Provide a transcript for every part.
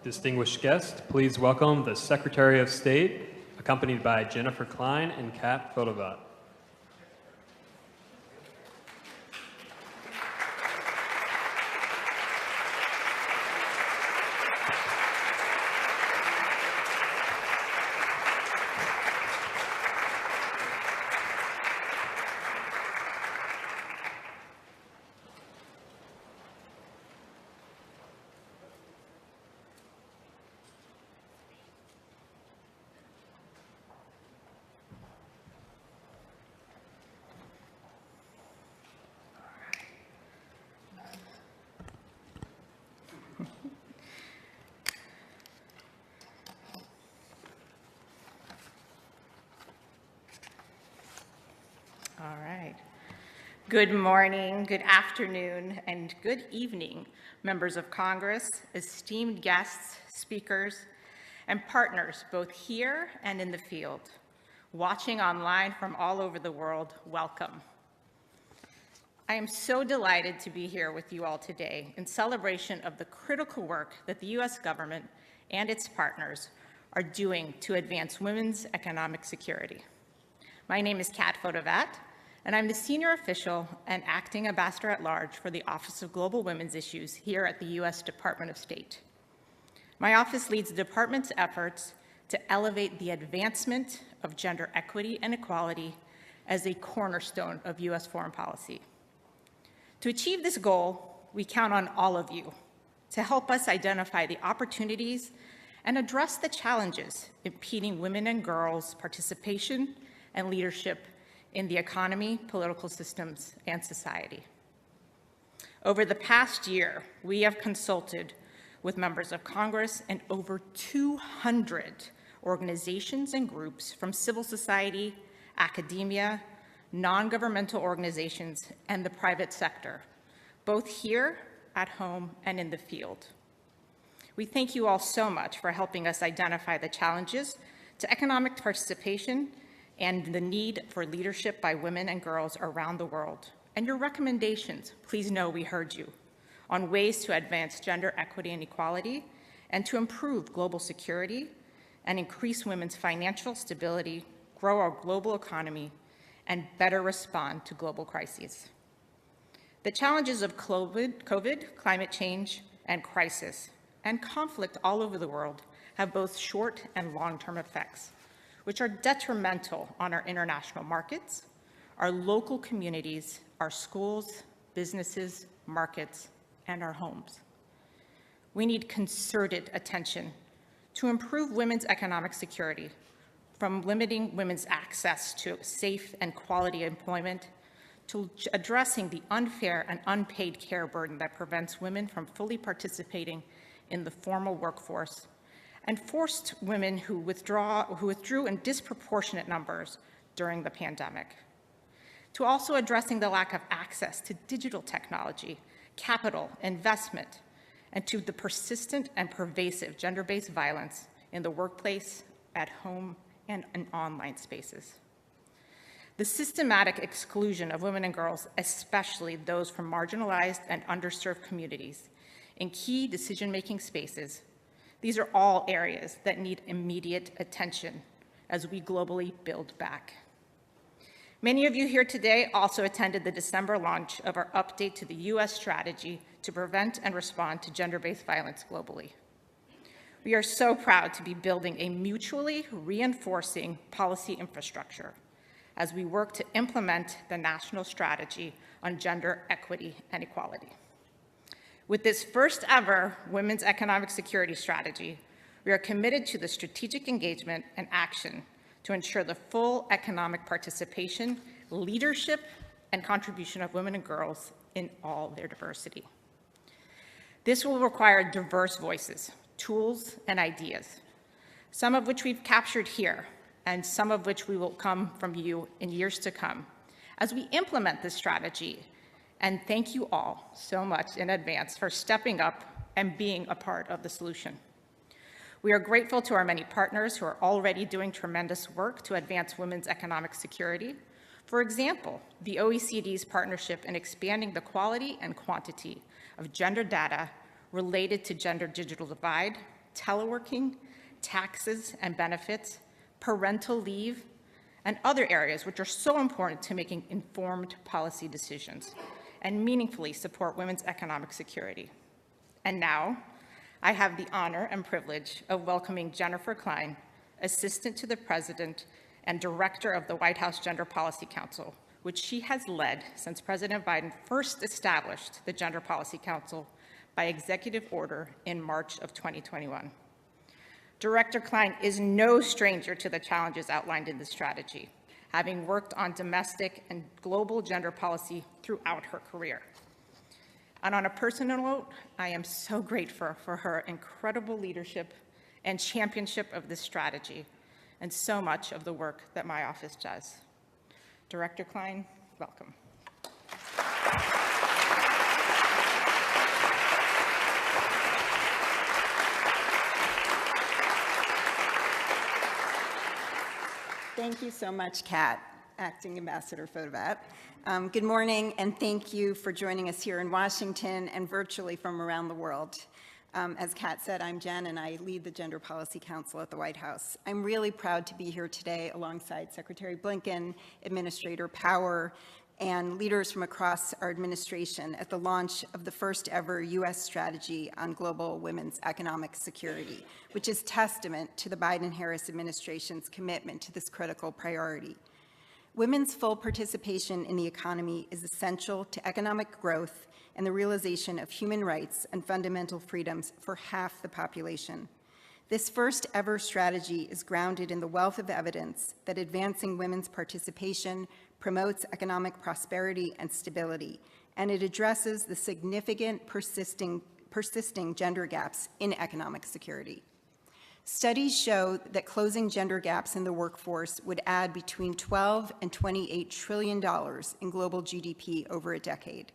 Distinguished guests, please welcome the Secretary of State, accompanied by Jennifer Klein and Kat Fotovat. All right. Good morning, good afternoon, and good evening, members of Congress, esteemed guests, speakers, and partners both here and in the field. Watching online from all over the world, welcome. I am so delighted to be here with you all today in celebration of the critical work that the U.S. government and its partners are doing to advance women's economic security. My name is Kat Fotovat, and I'm the senior official and acting ambassador at large for the Office of Global Women's Issues here at the U.S. Department of State. My office leads the department's efforts to elevate the advancement of gender equity and equality as a cornerstone of U.S. foreign policy. To achieve this goal, we count on all of you to help us identify the opportunities and address the challenges impeding women and girls' participation and leadership in the economy, political systems, and society. Over the past year, we have consulted with members of Congress and over 200 organizations and groups from civil society, academia, non-governmental organizations, and the private sector, both here, at home, and in the field. We thank you all so much for helping us identify the challenges to economic participation and the need for leadership by women and girls around the world. And your recommendations, please know we heard you, on ways to advance gender equity and equality and to improve global security and increase women's financial stability, grow our global economy, and better respond to global crises. The challenges of COVID, climate change, and crisis, and conflict all over the world have both short and long-term effects, which are detrimental on our international markets, our local communities, our schools, businesses, markets, and our homes. We need concerted attention to improve women's economic security, from limiting women's access to safe and quality employment to addressing the unfair and unpaid care burden that prevents women from fully participating in the formal workforce and forced women who withdrew in disproportionate numbers during the pandemic, to also addressing the lack of access to digital technology, capital, investment, and to the persistent and pervasive gender-based violence in the workplace, at home, and in online spaces. The systematic exclusion of women and girls, especially those from marginalized and underserved communities, in key decision-making spaces, these are all areas that need immediate attention as we globally build back. Many of you here today also attended the December launch of our update to the U.S. strategy to prevent and respond to gender-based violence globally. We are so proud to be building a mutually reinforcing policy infrastructure as we work to implement the national strategy on gender equity and equality. With this first ever women's economic security strategy, we are committed to the strategic engagement and action to ensure the full economic participation, leadership, and contribution of women and girls in all their diversity. This will require diverse voices, tools, and ideas, some of which we've captured here, and some of which we will come from you in years to come as we implement this strategy. And thank you all so much in advance for stepping up and being a part of the solution. We are grateful to our many partners who are already doing tremendous work to advance women's economic security. For example, the OECD's partnership in expanding the quality and quantity of gender data related to gender digital divide, teleworking, taxes and benefits, parental leave, and other areas which are so important to making informed policy decisions and meaningfully support women's economic security. And now, I have the honor and privilege of welcoming Jennifer Klein, Assistant to the President and Director of the White House Gender Policy Council, which she has led since President Biden first established the Gender Policy Council by executive order in March of 2021. Director Klein is no stranger to the challenges outlined in this strategy, having worked on domestic and global gender policy throughout her career. And on a personal note, I am so grateful for her incredible leadership and championship of this strategy and so much of the work that my office does. Director Klein, welcome. Thank you so much, Kat, Acting Ambassador Fotovat. Good morning, and thank you for joining us here in Washington and virtually from around the world. As Kat said, I'm Jen, and I lead the Gender Policy Council at the White House. I'm really proud to be here today alongside Secretary Blinken, Administrator Power, and leaders from across our administration at the launch of the first ever U.S. strategy on global women's economic security, which is testament to the Biden-Harris administration's commitment to this critical priority. Women's full participation in the economy is essential to economic growth and the realization of human rights and fundamental freedoms for half the population. This first ever strategy is grounded in the wealth of evidence that advancing women's participation promotes economic prosperity and stability, and it addresses the significant persisting gender gaps in economic security. Studies show that closing gender gaps in the workforce would add between $12 and $28 trillion in global GDP over a decade.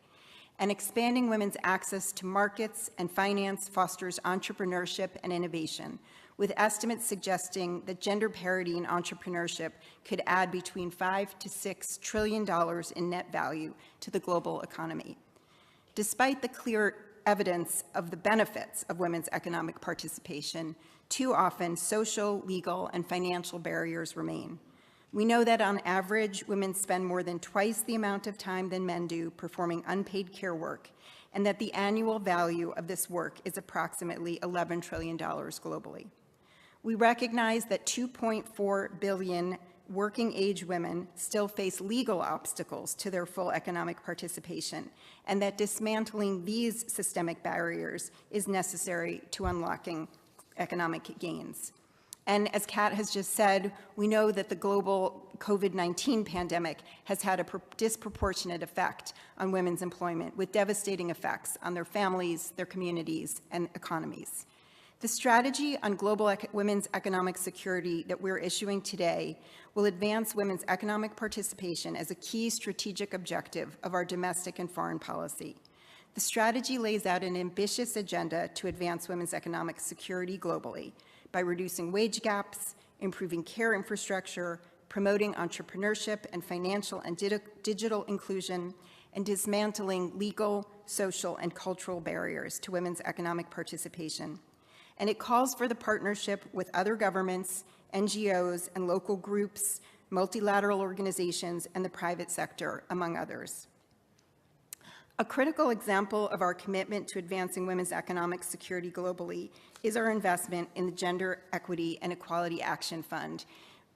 And expanding women's access to markets and finance fosters entrepreneurship and innovation, with estimates suggesting that gender parity in entrepreneurship could add between $5 to $6 trillion in net value to the global economy. Despite the clear evidence of the benefits of women's economic participation, too often social, legal, and financial barriers remain. We know that on average, women spend more than twice the amount of time than men do performing unpaid care work, and that the annual value of this work is approximately $11 trillion globally. We recognize that 2.4 billion working-age women still face legal obstacles to their full economic participation, and that dismantling these systemic barriers is necessary to unlocking economic gains. And as Kat has just said, we know that the global COVID-19 pandemic has had a disproportionate effect on women's employment, with devastating effects on their families, their communities, and economies. The strategy on global women's economic security that we're issuing today will advance women's economic participation as a key strategic objective of our domestic and foreign policy. The strategy lays out an ambitious agenda to advance women's economic security globally by reducing wage gaps, improving care infrastructure, promoting entrepreneurship and financial and digital inclusion, and dismantling legal, social, and cultural barriers to women's economic participation. And it calls for the partnership with other governments, NGOs, and local groups, multilateral organizations, and the private sector, among others. A critical example of our commitment to advancing women's economic security globally is our investment in the Gender Equity and Equality Action Fund,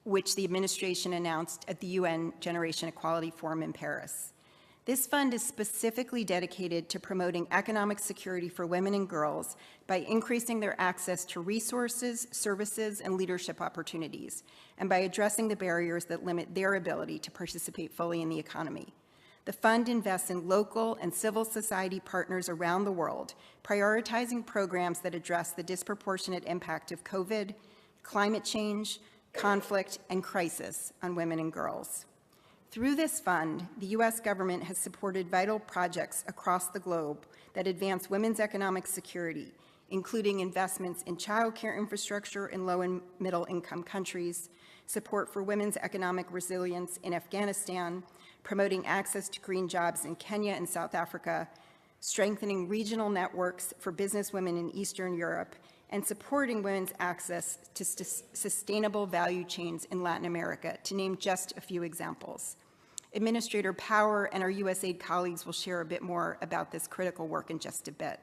which the administration announced at the UN Generation Equality Forum in Paris. This fund is specifically dedicated to promoting economic security for women and girls by increasing their access to resources, services, and leadership opportunities, and by addressing the barriers that limit their ability to participate fully in the economy. The fund invests in local and civil society partners around the world, prioritizing programs that address the disproportionate impact of COVID, climate change, conflict, and crisis on women and girls. Through this fund, the U.S. government has supported vital projects across the globe that advance women's economic security, including investments in child care infrastructure in low and middle income countries, support for women's economic resilience in Afghanistan, promoting access to green jobs in Kenya and South Africa, strengthening regional networks for businesswomen in Eastern Europe, and supporting women's access to sustainable value chains in Latin America, to name just a few examples. Administrator Power and our USAID colleagues will share a bit more about this critical work in just a bit.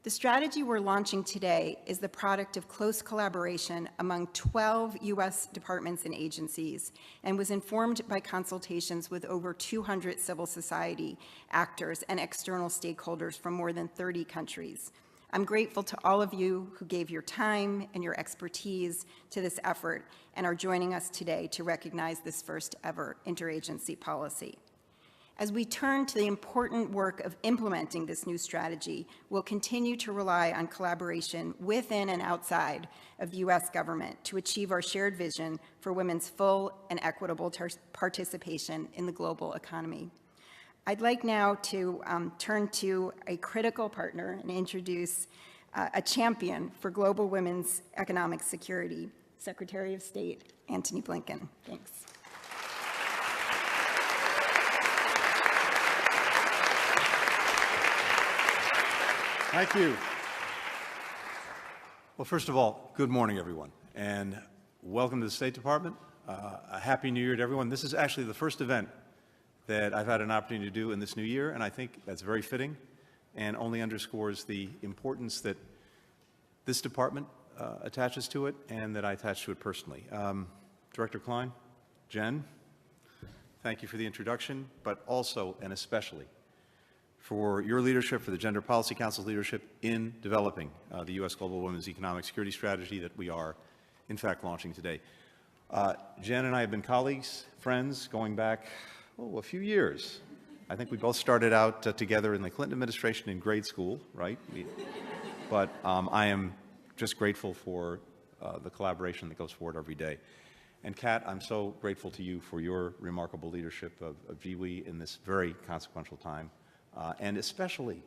The strategy we're launching today is the product of close collaboration among 12 U.S. departments and agencies, and was informed by consultations with over 200 civil society actors and external stakeholders from more than 30 countries. I'm grateful to all of you who gave your time and your expertise to this effort and are joining us today to recognize this first ever interagency policy. As we turn to the important work of implementing this new strategy, we'll continue to rely on collaboration within and outside of the U.S. government to achieve our shared vision for women's full and equitable participation in the global economy. I'd like now to turn to a critical partner and introduce a champion for global women's economic security, Secretary of State Antony Blinken. Thanks. Thank you. Well, first of all, good morning, everyone, and welcome to the State Department. A Happy New Year to everyone. This is actually the first event that I've had an opportunity to do in this new year, and I think that's very fitting and only underscores the importance that this department attaches to it and that I attach to it personally. Director Klein, Jen, thank you for the introduction, but also and especially for your leadership, for the Gender Policy Council's leadership in developing the U.S. Global Women's Economic Security Strategy that we are, in fact, launching today. Jen and I have been colleagues, friends, going back, a few years. I think we both started out together in the Clinton administration in grade school, right? But I am just grateful for the collaboration that goes forward every day. And Kat, I'm so grateful to you for your remarkable leadership of GWE in this very consequential time. And especially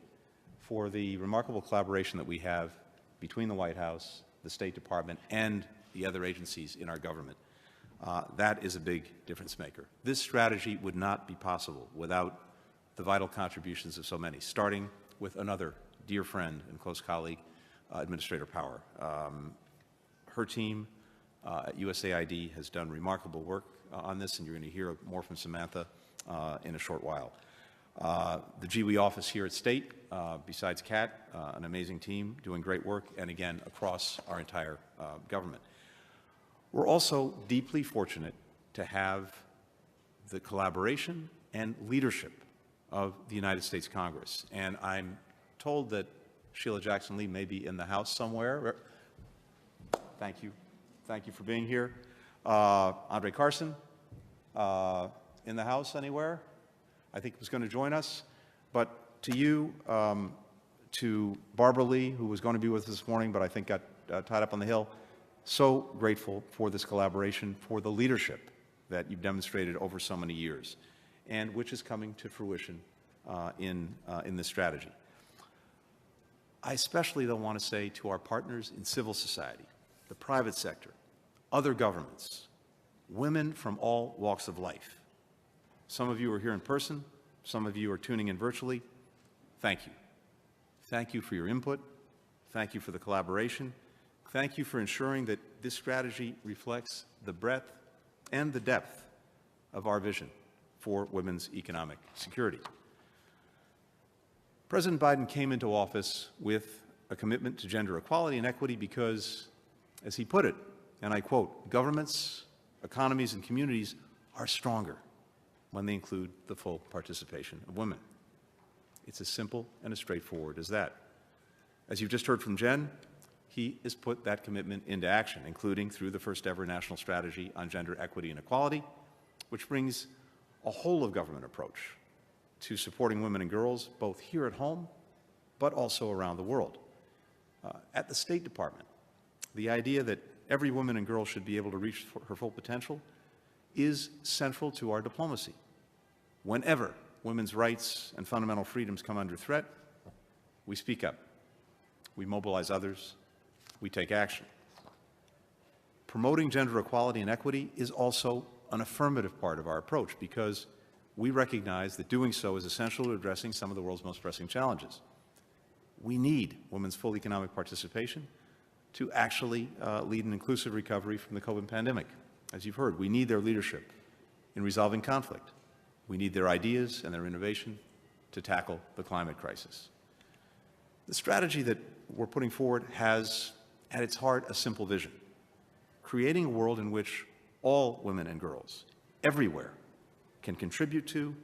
for the remarkable collaboration that we have between the White House, the State Department, and the other agencies in our government. That is a big difference maker. This strategy would not be possible without the vital contributions of so many, starting with another dear friend and close colleague, Administrator Power. Her team at USAID has done remarkable work on this, and you're going to hear more from Samantha in a short while. The GWE office here at State, besides Kat, an amazing team doing great work, and again, across our entire government. We're also deeply fortunate to have the collaboration and leadership of the United States Congress. And I'm told that Sheila Jackson-Lee may be in the House somewhere. Thank you. Thank you for being here. Andre Carson, in the House anywhere? I think was going to join us. But to you, to Barbara Lee, who was going to be with us this morning, but I think got tied up on the Hill, so grateful for this collaboration, for the leadership that you've demonstrated over so many years, and which is coming to fruition in this strategy. I especially, though, want to say to our partners in civil society, the private sector, other governments, women from all walks of life. Some of you are here in person, some of you are tuning in virtually. Thank you. Thank you for your input. Thank you for the collaboration. Thank you for ensuring that this strategy reflects the breadth and the depth of our vision for women's economic security. President Biden came into office with a commitment to gender equality and equity because, as he put it, and I quote, governments, economies, and communities are stronger when they include the full participation of women. It's as simple and as straightforward as that. As you've just heard from Jen, he has put that commitment into action, including through the first ever national strategy on gender equity and equality, which brings a whole of government approach to supporting women and girls, both here at home, but also around the world. At the State Department, the idea that every woman and girl should be able to reach her full potential is central to our diplomacy. Whenever women's rights and fundamental freedoms come under threat, we speak up, we mobilize others, we take action. Promoting gender equality and equity is also an affirmative part of our approach because we recognize that doing so is essential to addressing some of the world's most pressing challenges. We need women's full economic participation to actually lead an inclusive recovery from the COVID pandemic. As you've heard, we need their leadership in resolving conflict. We need their ideas and their innovation to tackle the climate crisis. The strategy that we're putting forward has at its heart a simple vision: creating a world in which all women and girls everywhere can contribute to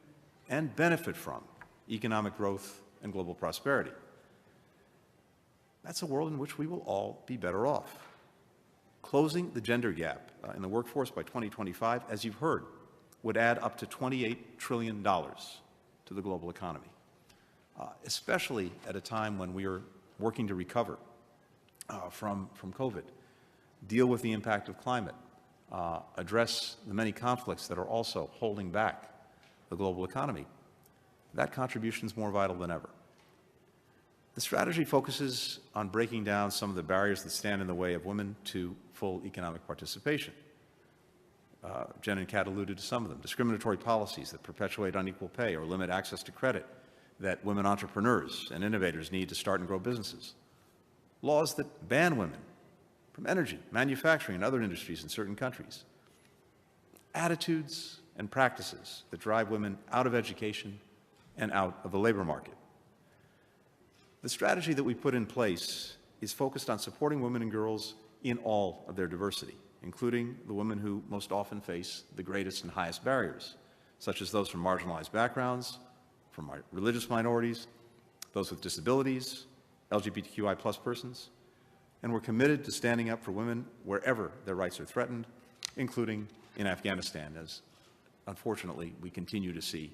and benefit from economic growth and global prosperity. That's a world in which we will all be better off. Closing the gender gap in the workforce by 2025, as you've heard, would add up to $28 trillion to the global economy, especially at a time when we are working to recover from COVID, deal with the impact of climate, address the many conflicts that are also holding back the global economy. That contribution is more vital than ever. The strategy focuses on breaking down some of the barriers that stand in the way of women to full economic participation. Jen and Kat alluded to some of them: discriminatory policies that perpetuate unequal pay or limit access to credit that women entrepreneurs and innovators need to start and grow businesses, laws that ban women from energy, manufacturing, and other industries in certain countries, attitudes and practices that drive women out of education and out of the labor market. The strategy that we put in place is focused on supporting women and girls in all of their diversity, including the women who most often face the greatest and highest barriers, such as those from marginalized backgrounds, from religious minorities, those with disabilities, LGBTQI+ persons, and we're committed to standing up for women wherever their rights are threatened, including in Afghanistan, as unfortunately we continue to see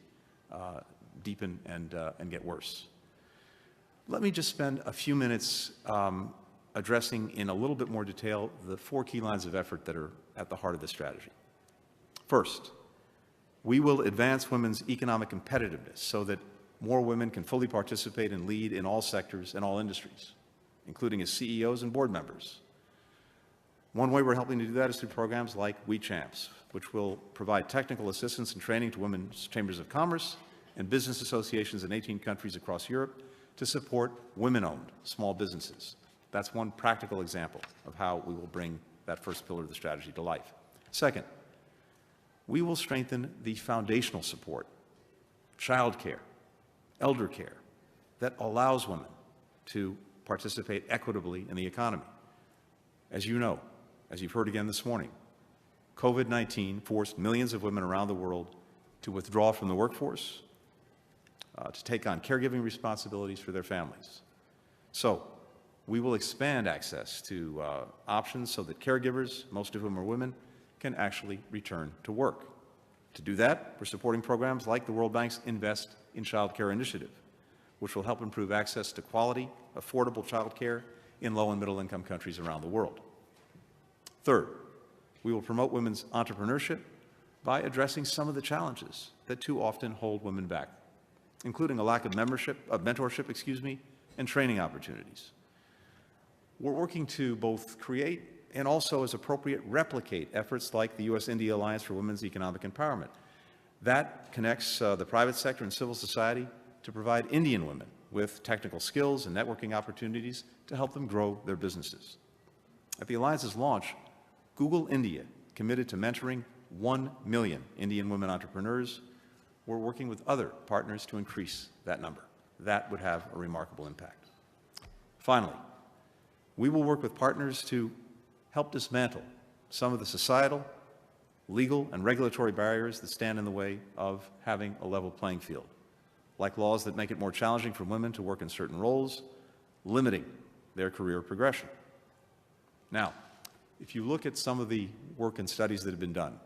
deepen and get worse. Let me just spend a few minutes addressing in a little bit more detail the 4 key lines of effort that are at the heart of this strategy. First, we will advance women's economic competitiveness so that more women can fully participate and lead in all sectors and all industries, including as CEOs and board members. One way we're helping to do that is through programs like We Champs, which will provide technical assistance and training to women's chambers of commerce and business associations in 18 countries across Europe to support women-owned small businesses. That's one practical example of how we will bring that first pillar of the strategy to life. Second, we will strengthen the foundational support, childcare, elder care, that allows women to participate equitably in the economy. As you know, as you've heard again this morning, COVID-19 forced millions of women around the world to withdraw from the workforce, to take on caregiving responsibilities for their families. So we will expand access to options so that caregivers, most of whom are women, can actually return to work. To do that, we're supporting programs like the World Bank's Invest in Child Care initiative, which will help improve access to quality, affordable child care in low and middle income countries around the world. Third, we will promote women's entrepreneurship by addressing some of the challenges that too often hold women back, including a lack of mentorship, and training opportunities. We're working to both create and also, as appropriate, replicate efforts like the U.S.-India Alliance for Women's Economic Empowerment. That connects the private sector and civil society to provide Indian women with technical skills and networking opportunities to help them grow their businesses. At the Alliance's launch, Google India committed to mentoring 1 million Indian women entrepreneurs. We're working with other partners to increase that number. That would have a remarkable impact. Finally, we will work with partners to help dismantle some of the societal, legal, and regulatory barriers that stand in the way of having a level playing field, like laws that make it more challenging for women to work in certain roles, limiting their career progression. Now, if you look at some of the work and studies that have been done,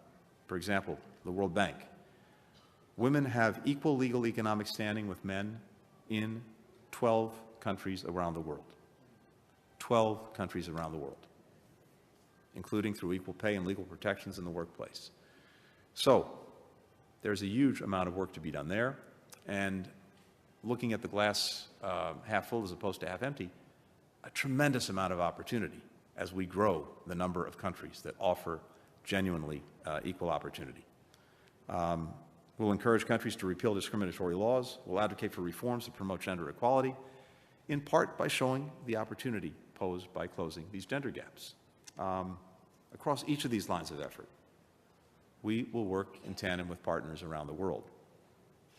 for example, the World Bank, women have equal legal economic standing with men in 12 countries around the world. 12 countries around the world, including through equal pay and legal protections in the workplace. So there's a huge amount of work to be done there, and looking at the glass half full as opposed to half empty, a tremendous amount of opportunity as we grow the number of countries that offer genuinely equal opportunity. We'll encourage countries to repeal discriminatory laws. We'll advocate for reforms to promote gender equality, in part by showing the opportunity posed by closing these gender gaps. Across each of these lines of effort, we will work in tandem with partners around the world.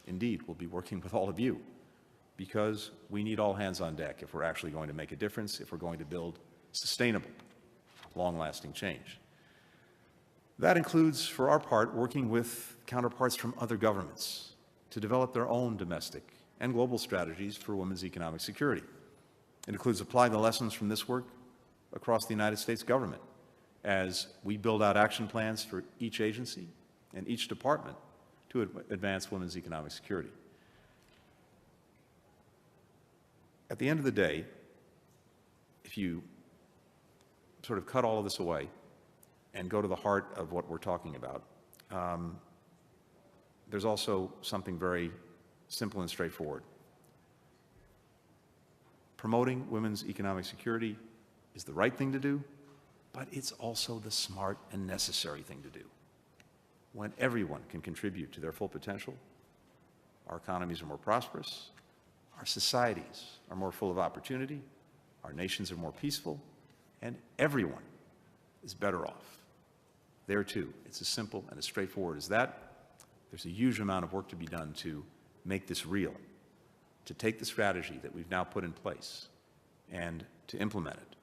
Indeed, we'll be working with all of you, because we need all hands on deck if we're actually going to make a difference, if we're going to build sustainable, long-lasting change. That includes, for our part, working with counterparts from other governments to develop their own domestic and global strategies for women's economic security. It includes applying the lessons from this work across the United States government as we build out action plans for each agency and each department to advance women's economic security. At the end of the day, if you sort of cut all of this away and go to the heart of what we're talking about, there's also something very simple and straightforward. Promoting women's economic security is the right thing to do, but it's also the smart and necessary thing to do. When everyone can contribute to their full potential, our economies are more prosperous, our societies are more full of opportunity, our nations are more peaceful, and everyone is better off. There too, it's as simple and as straightforward as that. There's a huge amount of work to be done to make this real, to take the strategy that we've now put in place and to implement it.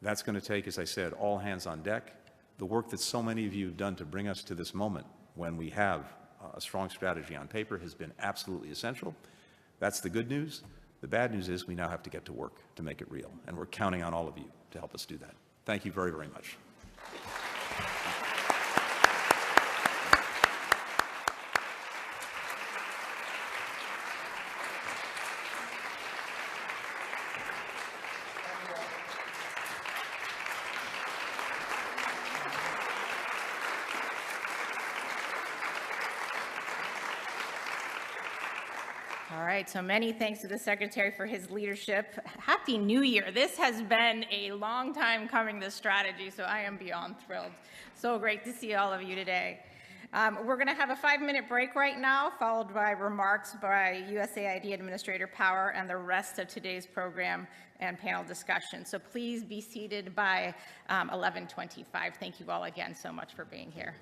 That's going to take, as I said, all hands on deck. The work that so many of you have done to bring us to this moment when we have a strong strategy on paper has been absolutely essential. That's the good news. The bad news is we now have to get to work to make it real, and we're counting on all of you to help us do that. Thank you very, very much. All right, so many thanks to the Secretary for his leadership. Happy New Year. This has been a long time coming, this strategy, so I am beyond thrilled. So great to see all of you today. We're going to have a 5-minute break right now, followed by remarks by USAID Administrator Power and the rest of today's program and panel discussion. So please be seated by 11:25. Thank you all again so much for being here.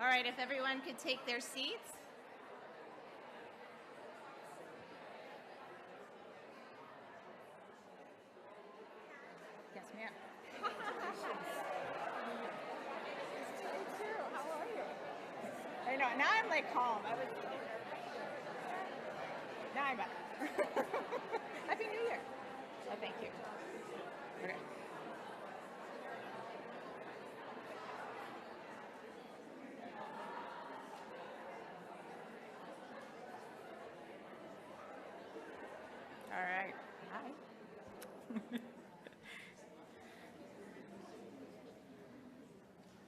All right, if everyone could take their seats. Yes, ma'am. How are you? I know, now I'm like calm. Now I'm better. Happy New Year. Oh, thank you. Okay. All right. Hi.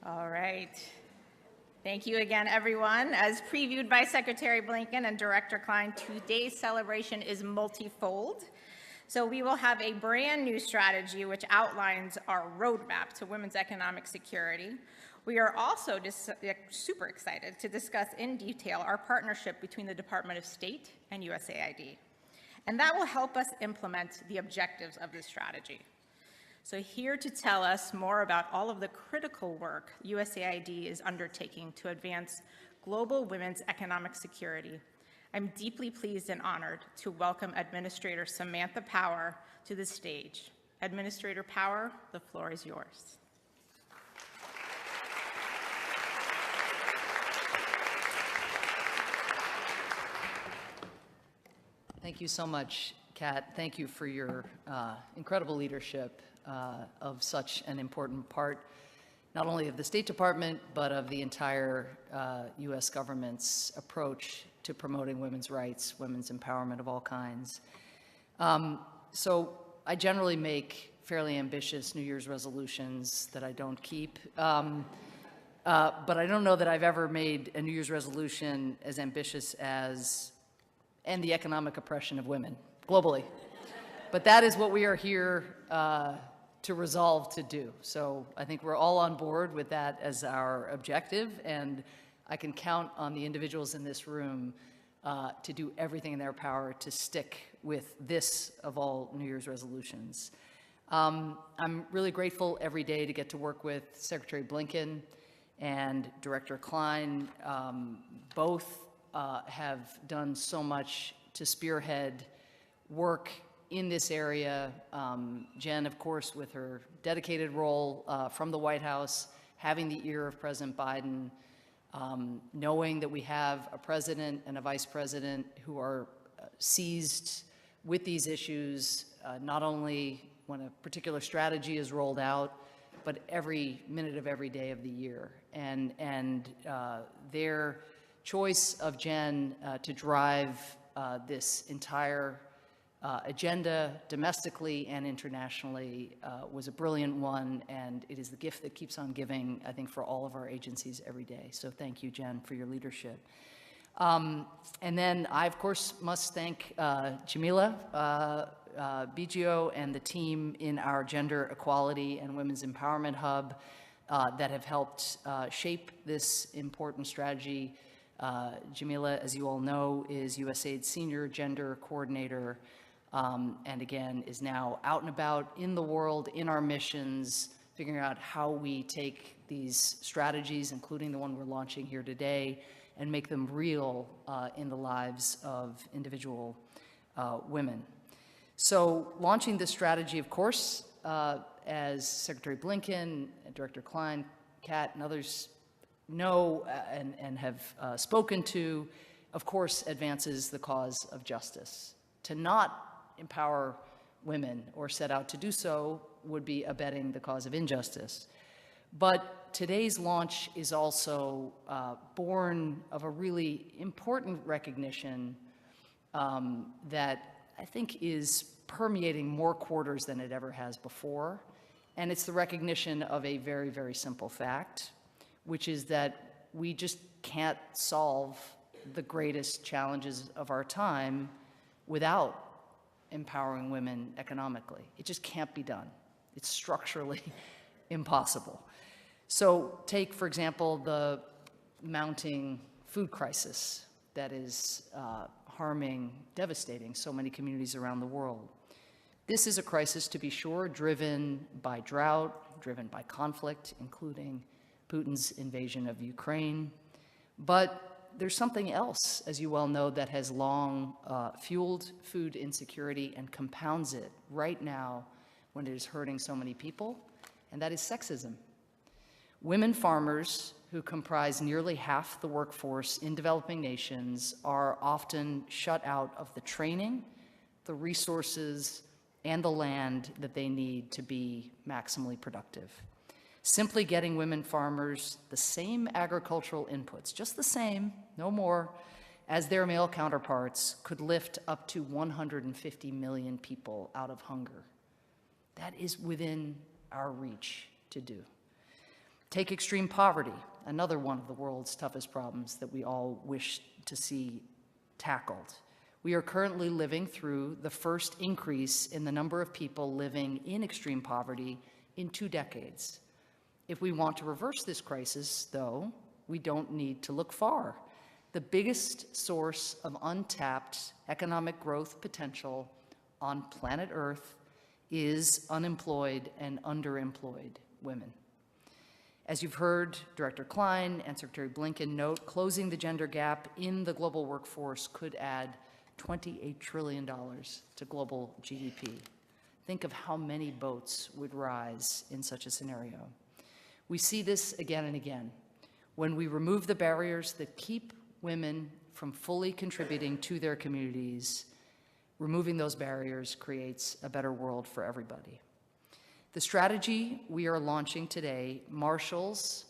All right. Thank you again, everyone. As previewed by Secretary Blinken and Director Klein, today's celebration is multifold. So we will have a brand new strategy which outlines our roadmap to women's economic security. We are also super excited to discuss in detail our partnership between the Department of State and USAID. And that will help us implement the objectives of this strategy. So here to tell us more about all of the critical work USAID is undertaking to advance global women's economic security, I'm deeply pleased and honored to welcome Administrator Samantha Power to the stage. Administrator Power, the floor is yours. Thank you so much, Kat. Thank you for your incredible leadership of such an important part, not only of the State Department, but of the entire U.S. government's approach to promoting women's rights, women's empowerment of all kinds. So I generally make fairly ambitious New Year's resolutions that I don't keep. But I don't know that I've ever made a New Year's resolution as ambitious as end the economic oppression of women globally. But that is what we are here to resolve to do. So I think we're all on board with that as our objective, and I can count on the individuals in this room to do everything in their power to stick with this of all New Year's resolutions. I'm really grateful every day to get to work with Secretary Blinken and Director Klein. Both have done so much to spearhead work in this area. Jen, of course, with her dedicated role from the White House, having the ear of President Biden, knowing that we have a president and a vice president who are seized with these issues, not only when a particular strategy is rolled out, but every minute of every day of the year. And their choice of Jen to drive this entire agenda domestically and internationally was a brilliant one, and it is the gift that keeps on giving, I think, for all of our agencies every day. So thank you, Jen, for your leadership. And then I, of course, must thank Jamila Biggio and the team in our Gender Equality and Women's Empowerment Hub that have helped shape this important strategy. Jamila, as you all know, is USAID's Senior Gender Coordinator, and again, is now out and about in the world, in our missions, figuring out how we take these strategies, including the one we're launching here today, and make them real in the lives of individual women. So launching this strategy, of course, as Secretary Blinken, Director Klein, Kat, and others know and have spoken to, of course, advances the cause of justice. To not empower women or set out to do so would be abetting the cause of injustice. But today's launch is also born of a really important recognition that I think is permeating more quarters than it ever has before. And it's the recognition of a very, very simple fact, which is that we just can't solve the greatest challenges of our time without empowering women economically. It just can't be done. It's structurally impossible. So take, for example, the mounting food crisis that is harming, devastating so many communities around the world. This is a crisis, to be sure, driven by drought, driven by conflict, including Putin's invasion of Ukraine, But there's something else, as you well know, that has long fueled food insecurity and compounds it right now when it is hurting so many people, and that is sexism. Women farmers, who comprise nearly half the workforce in developing nations, are often shut out of the training, the resources, and the land that they need to be maximally productive. Simply getting women farmers the same agricultural inputs, just the same, no more, as their male counterparts could lift up to 150 million people out of hunger. That is within our reach to do. Take extreme poverty, another one of the world's toughest problems that we all wish to see tackled. We are currently living through the first increase in the number of people living in extreme poverty in 2 decades. If we want to reverse this crisis, though, we don't need to look far. The biggest source of untapped economic growth potential on planet Earth is unemployed and underemployed women. As you've heard Director Klein and Secretary Blinken note, closing the gender gap in the global workforce could add $28 trillion to global GDP. Think of how many boats would rise in such a scenario. We see this again and again. When we remove the barriers that keep women from fully contributing to their communities, removing those barriers creates a better world for everybody. The strategy we are launching today marshals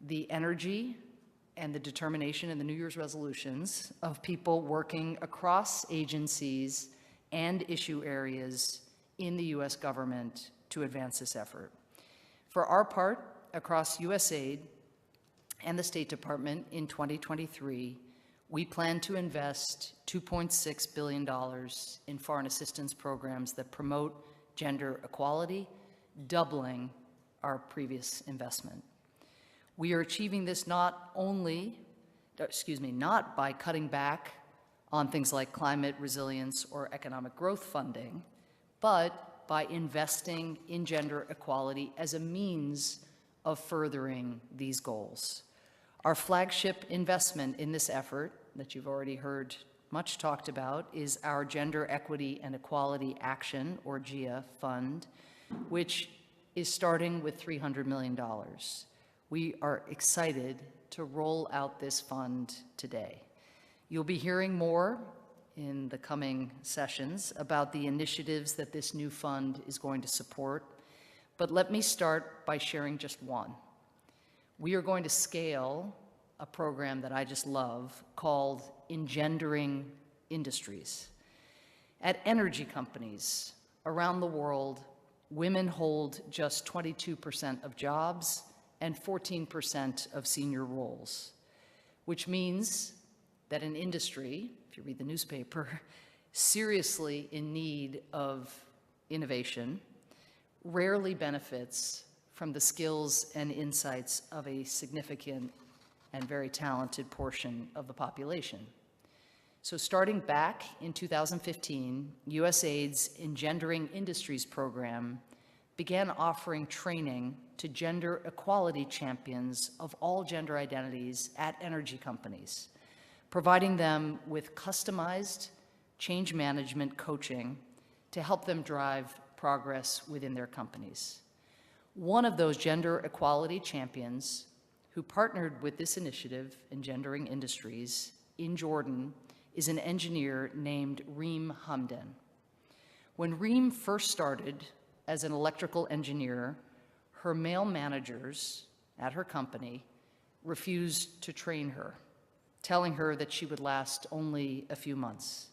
the energy and the determination in the New Year's resolutions of people working across agencies and issue areas in the U.S. government to advance this effort. For our part, across USAID and the State Department in 2023, we plan to invest $2.6 billion in foreign assistance programs that promote gender equality, doubling our previous investment. We are achieving this not by cutting back on things like climate resilience or economic growth funding, but by investing in gender equality as a means of furthering these goals. Our flagship investment in this effort, that you've already heard much talked about, is our Gender Equity and Equality Action, or GEA, fund, which is starting with $300 million. We are excited to roll out this fund today. You'll be hearing more in the coming sessions about the initiatives that this new fund is going to support, but let me start by sharing just one. We are going to scale a program that I just love called Engendering Industries. At energy companies around the world, women hold just 22% of jobs and 14% of senior roles, which means that an industry, if you read the newspaper, seriously in need of innovation, rarely benefits from the skills and insights of a significant and very talented portion of the population. So starting back in 2015, USAID's Engendering Industries program began offering training to gender equality champions of all gender identities at energy companies, providing them with customized change management coaching to help them drive progress within their companies. One of those gender equality champions who partnered with this initiative, Engendering Industries, in Jordan, is an engineer named Reem Hamdan. When Reem first started as an electrical engineer, her male managers at her company refused to train her, telling her that she would last only a few months.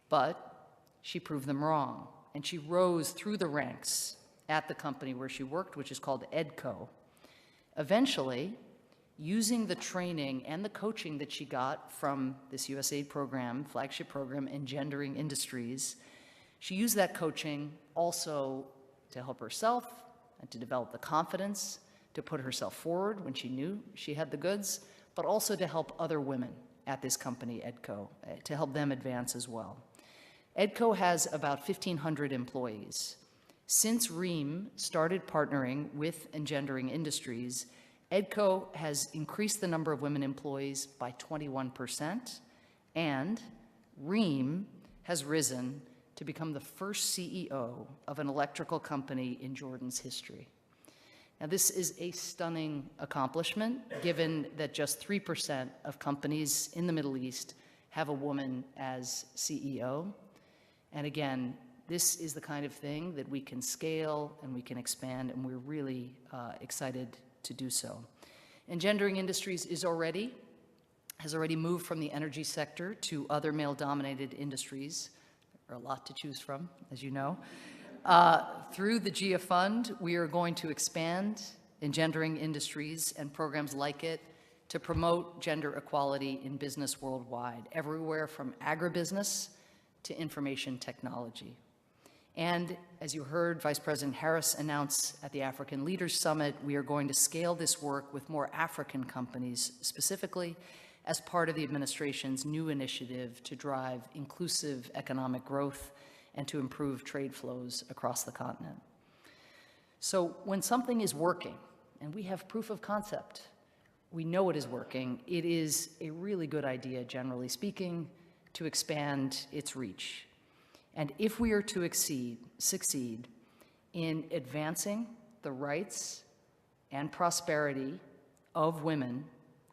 But she proved them wrong, and she rose through the ranks at the company where she worked, which is called EDCO. Eventually, using the training and the coaching that she got from this USAID program, flagship program, Engendering Industries, she used that coaching also to help herself and to develop the confidence to put herself forward when she knew she had the goods, but also to help other women at this company, EDCO, to help them advance as well. EDCO has about 1,500 employees. Since Reem started partnering with Engendering Industries, EDCO has increased the number of women employees by 21%, and Ream has risen to become the first CEO of an electrical company in Jordan's history. Now, this is a stunning accomplishment, given that just 3% of companies in the Middle East have a woman as CEO. And again, this is the kind of thing that we can scale and we can expand, and we're really excited to do so. Engendering Industries has already moved from the energy sector to other male-dominated industries. There are a lot to choose from, as you know. Through the GIA Fund, we are going to expand Engendering Industries and programs like it to promote gender equality in business worldwide, everywhere from agribusiness to information technology. And as you heard Vice President Harris announce at the African Leaders Summit, we are going to scale this work with more African companies, specifically as part of the administration's new initiative to drive inclusive economic growth and to improve trade flows across the continent. So when something is working, and we have proof of concept, we know it is working, it is a really good idea, generally speaking, to expand its reach. And if we are to succeed in advancing the rights and prosperity of women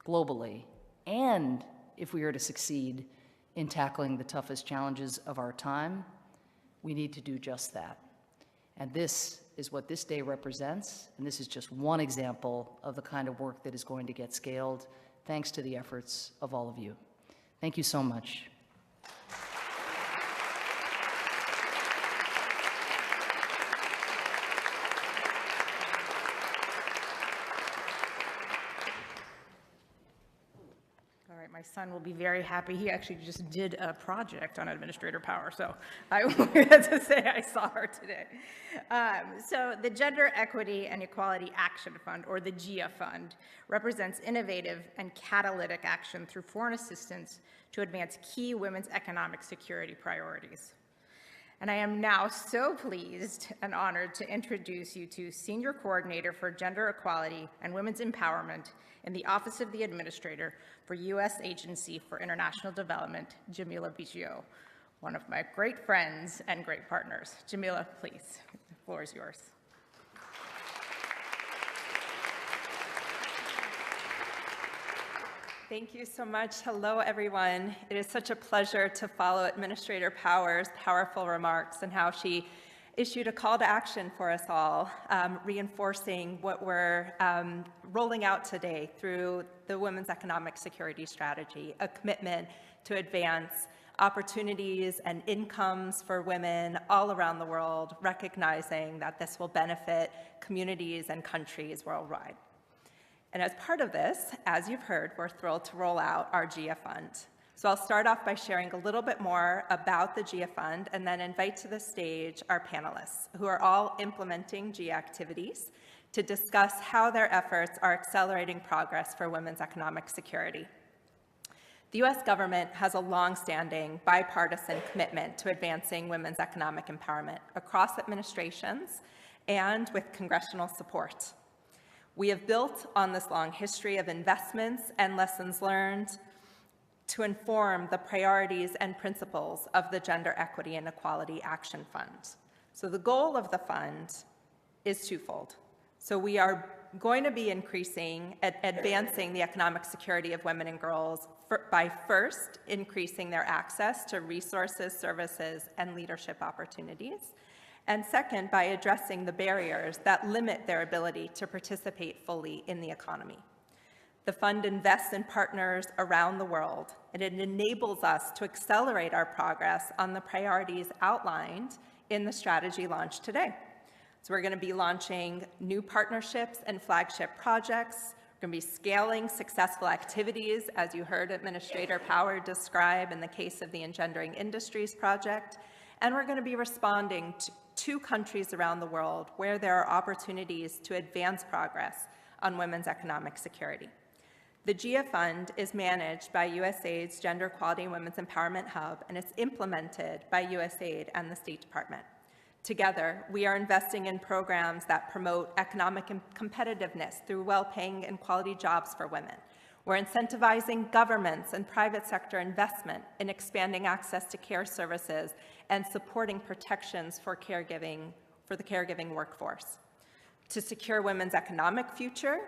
globally, and if we are to succeed in tackling the toughest challenges of our time, we need to do just that. And this is what this day represents, and this is just one example of the kind of work that is going to get scaled thanks to the efforts of all of you. Thank you so much. My son will be very happy. He actually just did a project on administrator power, so I wanted to say I saw her today. So the Gender Equity and Equality Action Fund, or the GIA Fund, represents innovative and catalytic action through foreign assistance to advance key women's economic security priorities. And I am now so pleased and honored to introduce you to Senior Coordinator for Gender Equality and Women's Empowerment in the Office of the Administrator for U.S. Agency for International Development, Jamila Biggio, one of my great friends and great partners. Jamila, please, the floor is yours. Thank you so much. Hello, everyone. It is such a pleasure to follow Administrator Power's powerful remarks and how she issued a call to action for us all, reinforcing what we're rolling out today through the Women's Economic Security Strategy, a commitment to advance opportunities and incomes for women all around the world, recognizing that this will benefit communities and countries worldwide. And as part of this, as you've heard, we're thrilled to roll out our GIA Fund. So I'll start off by sharing a little bit more about the GIA Fund and then invite to the stage our panelists, who are all implementing GIA activities, to discuss how their efforts are accelerating progress for women's economic security. The U.S. government has a long-standing bipartisan commitment to advancing women's economic empowerment across administrations and with congressional support. We have built on this long history of investments and lessons learned to inform the priorities and principles of the Gender Equity and Equality Action Fund. So the goal of the fund is twofold. So we are going to be advancing the economic security of women and girls by first increasing their access to resources, services, and leadership opportunities. And second, by addressing the barriers that limit their ability to participate fully in the economy. The fund invests in partners around the world, and it enables us to accelerate our progress on the priorities outlined in the strategy launched today. So we're going to be launching new partnerships and flagship projects. We're going to be scaling successful activities, as you heard Administrator Power describe in the case of the Engendering Industries project. And we're going to be responding to countries around the world where there are opportunities to advance progress on women's economic security. The GIA Fund is managed by USAID's Gender Equality and Women's Empowerment Hub, and it's implemented by USAID and the State Department. Together, we are investing in programs that promote economic competitiveness through well-paying and quality jobs for women. We're incentivizing governments and private sector investment in expanding access to care services and supporting protections for the caregiving workforce. To secure women's economic future,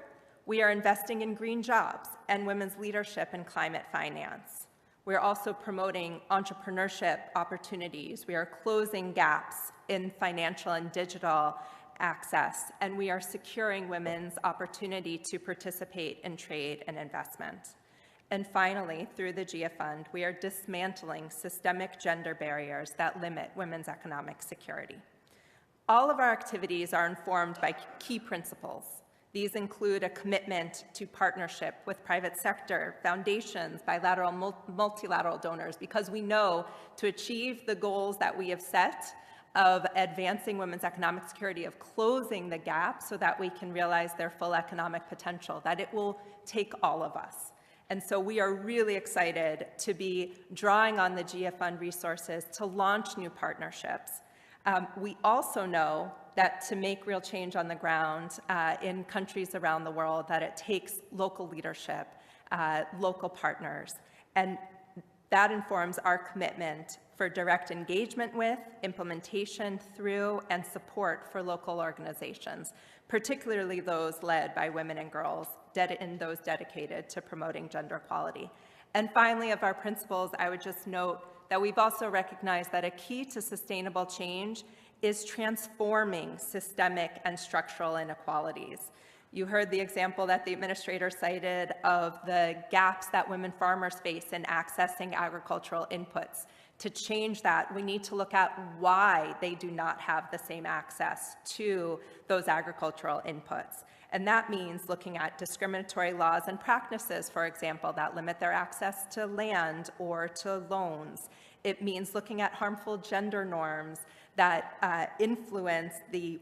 we are investing in green jobs and women's leadership in climate finance. We are also promoting entrepreneurship opportunities. We are closing gaps in financial and digital access, and we are securing women's opportunity to participate in trade and investment. And finally, through the GIA Fund, we are dismantling systemic gender barriers that limit women's economic security. All of our activities are informed by key principles. These include a commitment to partnership with private sector, foundations, bilateral, multilateral donors, because we know to achieve the goals that we have set of advancing women's economic security, of closing the gap so that we can realize their full economic potential, that it will take all of us. And so we are really excited to be drawing on the GIA Fund resources to launch new partnerships. We also know that to make real change on the ground in countries around the world, that it takes local leadership, local partners, and that informs our commitment for direct engagement with, implementation through, and support for local organizations, particularly those led by women and girls, and those dedicated to promoting gender equality. And finally, of our principles, I would just note that we've also recognized that a key to sustainable change is transforming systemic and structural inequalities. You heard the example that the administrator cited of the gaps that women farmers face in accessing agricultural inputs. To change that, we need to look at why they do not have the same access to those agricultural inputs. And that means looking at discriminatory laws and practices, for example, that limit their access to land or to loans. It means looking at harmful gender norms that influence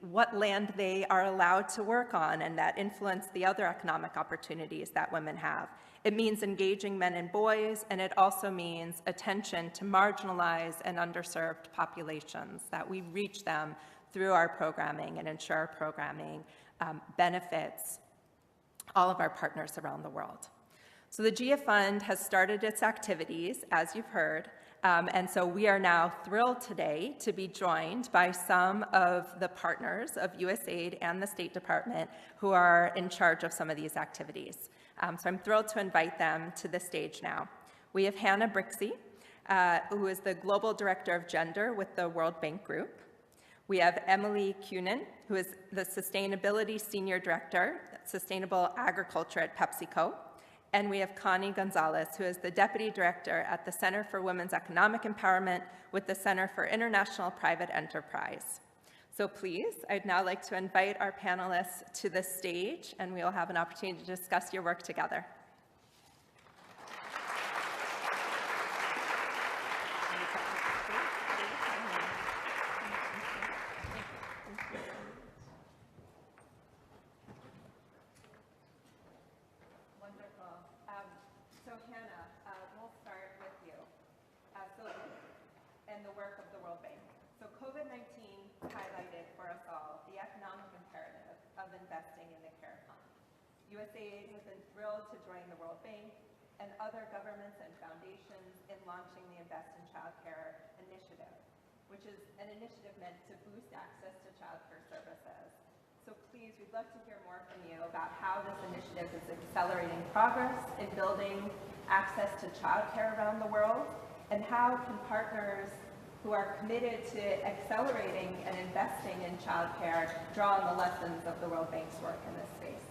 what land they are allowed to work on and that influence the other economic opportunities that women have. It means engaging men and boys, and it also means attention to marginalized and underserved populations, that we reach them through our programming and ensure our programming benefits all of our partners around the world. So the GIA Fund has started its activities, as you've heard, and so we are now thrilled today to be joined by some of the partners of USAID and the State Department who are in charge of some of these activities. So I'm thrilled to invite them to the stage now. We have Hannah Brixey, who is the Global Director of Gender with the World Bank Group. We have Emily Cunin, who is the Sustainability Senior Director, Sustainable Agriculture at PepsiCo. And we have Connie Gonzalez, who is the Deputy Director at the Center for Women's Economic Empowerment with the Center for International Private Enterprise. So please, I'd now like to invite our panelists to the stage, and we will have an opportunity to discuss your work together. And the work of the World Bank. So COVID-19 highlighted for us all the economic imperative of investing in the care economy. USAID has been thrilled to join the World Bank and other governments and foundations in launching the Invest in Childcare initiative, which is an initiative meant to boost access to childcare services. So please, we'd love to hear more from you about how this initiative is accelerating progress in building access to childcare around the world, and how can partners who are committed to accelerating and investing in childcare draw on the lessons of the World Bank's work in this space?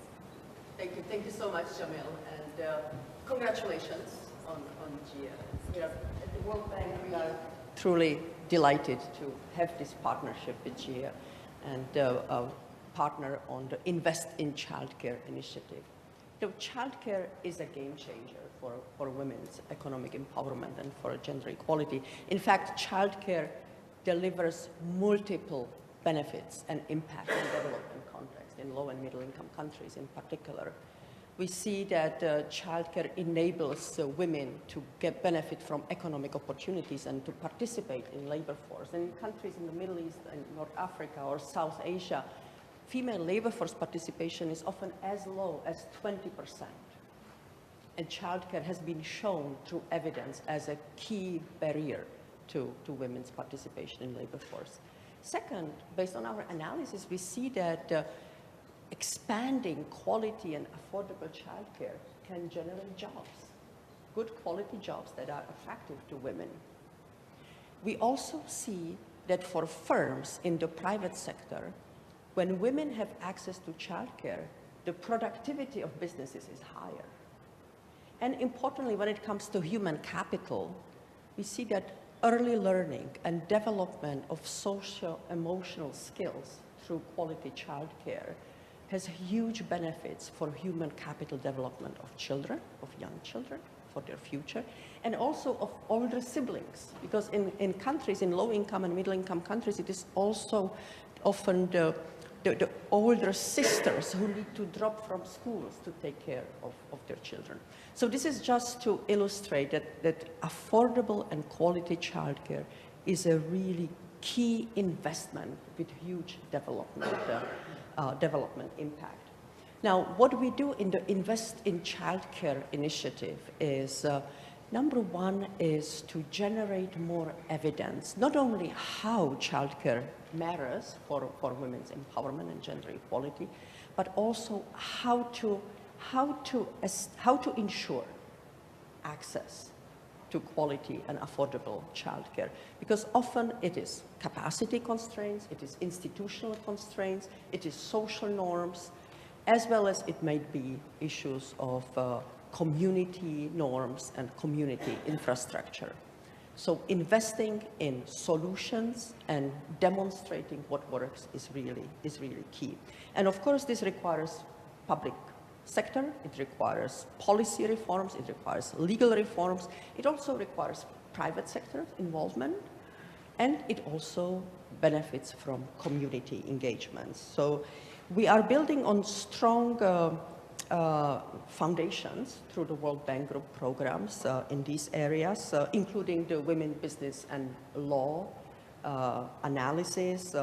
Thank you. Thank you so much, Jamil, and congratulations on GIA. At the World Bank, we are truly delighted to have this partnership with GIA and partner on the Invest in Childcare initiative. Childcare is a game changer for women's economic empowerment and for gender equality. In fact, childcare delivers multiple benefits and impact in development context, in low and middle income countries in particular. We see that childcare enables women to get benefit from economic opportunities and to participate in labor force. And in countries in the Middle East and North Africa or South Asia, female labor force participation is often as low as 20%. And childcare has been shown through evidence as a key barrier to women's participation in labor force. Second, based on our analysis, we see that expanding quality and affordable childcare can generate jobs, good quality jobs that are attractive to women. We also see that for firms in the private sector, when women have access to childcare, the productivity of businesses is higher. And importantly, when it comes to human capital, we see that early learning and development of social-emotional skills through quality childcare has huge benefits for human capital development of children, of young children, for their future, and also of older siblings. Because in countries, in low-income and middle-income countries, it is also often the older sisters who need to drop from schools to take care of their children. So this is just to illustrate that affordable and quality childcare is a really key investment with huge development impact. Now, what we do in the Invest in Childcare initiative is, number one is to generate more evidence, not only how childcare matters for women's empowerment and gender equality, but also how to ensure access to quality and affordable childcare. Because often it is capacity constraints, it is institutional constraints, it is social norms, as well as it may be issues of community norms and community infrastructure. So investing in solutions and demonstrating what works is really key. And of course, this requires public sector, it requires policy reforms, it requires legal reforms, it also requires private sector involvement, and it also benefits from community engagements. So we are building on strong foundations through the World Bank Group programs in these areas, including the Women, Business and Law analysis,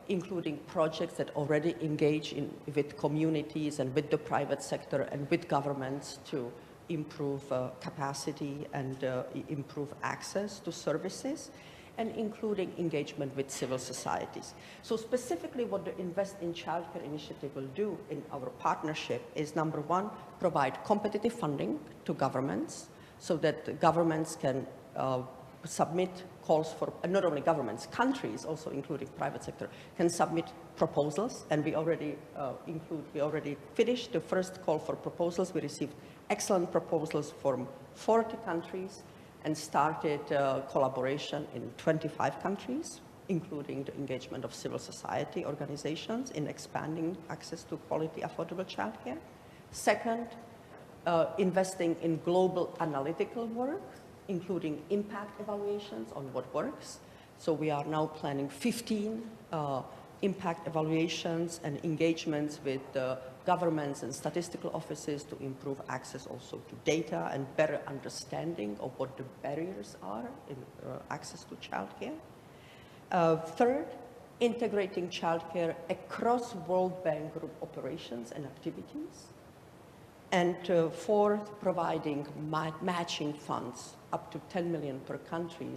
including projects that already engage with communities and with the private sector and with governments to improve capacity and improve access to services, and including engagement with civil societies. So specifically what the Invest in Childcare initiative will do in our partnership is, number one, provide competitive funding to governments so that governments can submit calls for, not only governments, countries, also including private sector, can submit proposals, and we already finished the first call for proposals. We received excellent proposals from 40 countries and started collaboration in 25 countries, including the engagement of civil society organizations in expanding access to quality, affordable childcare. Second, investing in global analytical work, including impact evaluations on what works. So we are now planning 15 impact evaluations and engagements with governments and statistical offices to improve access also to data and better understanding of what the barriers are in access to childcare. Third, integrating childcare across World Bank Group operations and activities. And fourth, providing matching funds up to 10 million per country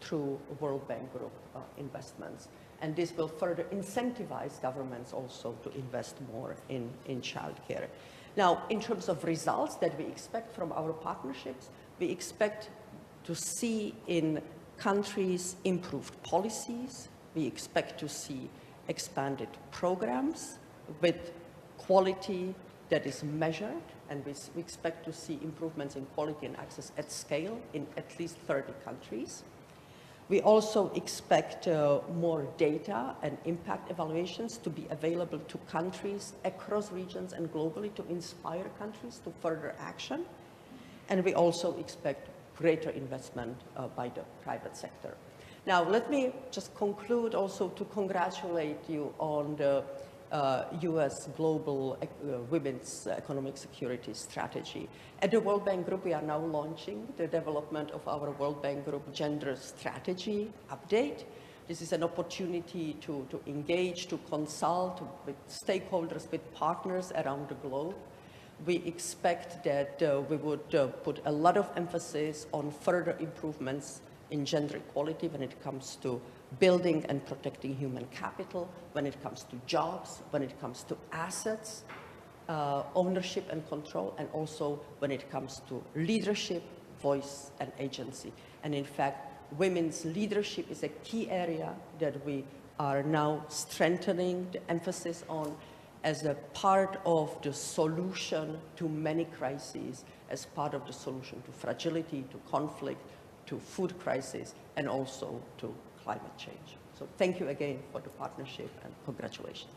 through World Bank Group investments. And this will further incentivize governments also to invest more in childcare. Now, in terms of results that we expect from our partnerships, we expect to see in countries improved policies. We expect to see expanded programs with quality that is measured, and we expect to see improvements in quality and access at scale in at least 30 countries. We also expect more data and impact evaluations to be available to countries across regions and globally to inspire countries to further action. And we also expect greater investment by the private sector. Now, let me just conclude also to congratulate you on the U.S. global women's economic security strategy. At the World Bank Group, we are now launching the development of our World Bank Group gender strategy update. This is an opportunity to engage, to consult with stakeholders, with partners around the globe. We expect that we would put a lot of emphasis on further improvements in gender equality when it comes to building and protecting human capital, when it comes to jobs, when it comes to assets, ownership and control, and also when it comes to leadership, voice, and agency. And in fact, women's leadership is a key area that we are now strengthening the emphasis on as a part of the solution to many crises, as part of the solution to fragility, to conflict, to food crisis, and also to climate change. So thank you again for the partnership, and congratulations.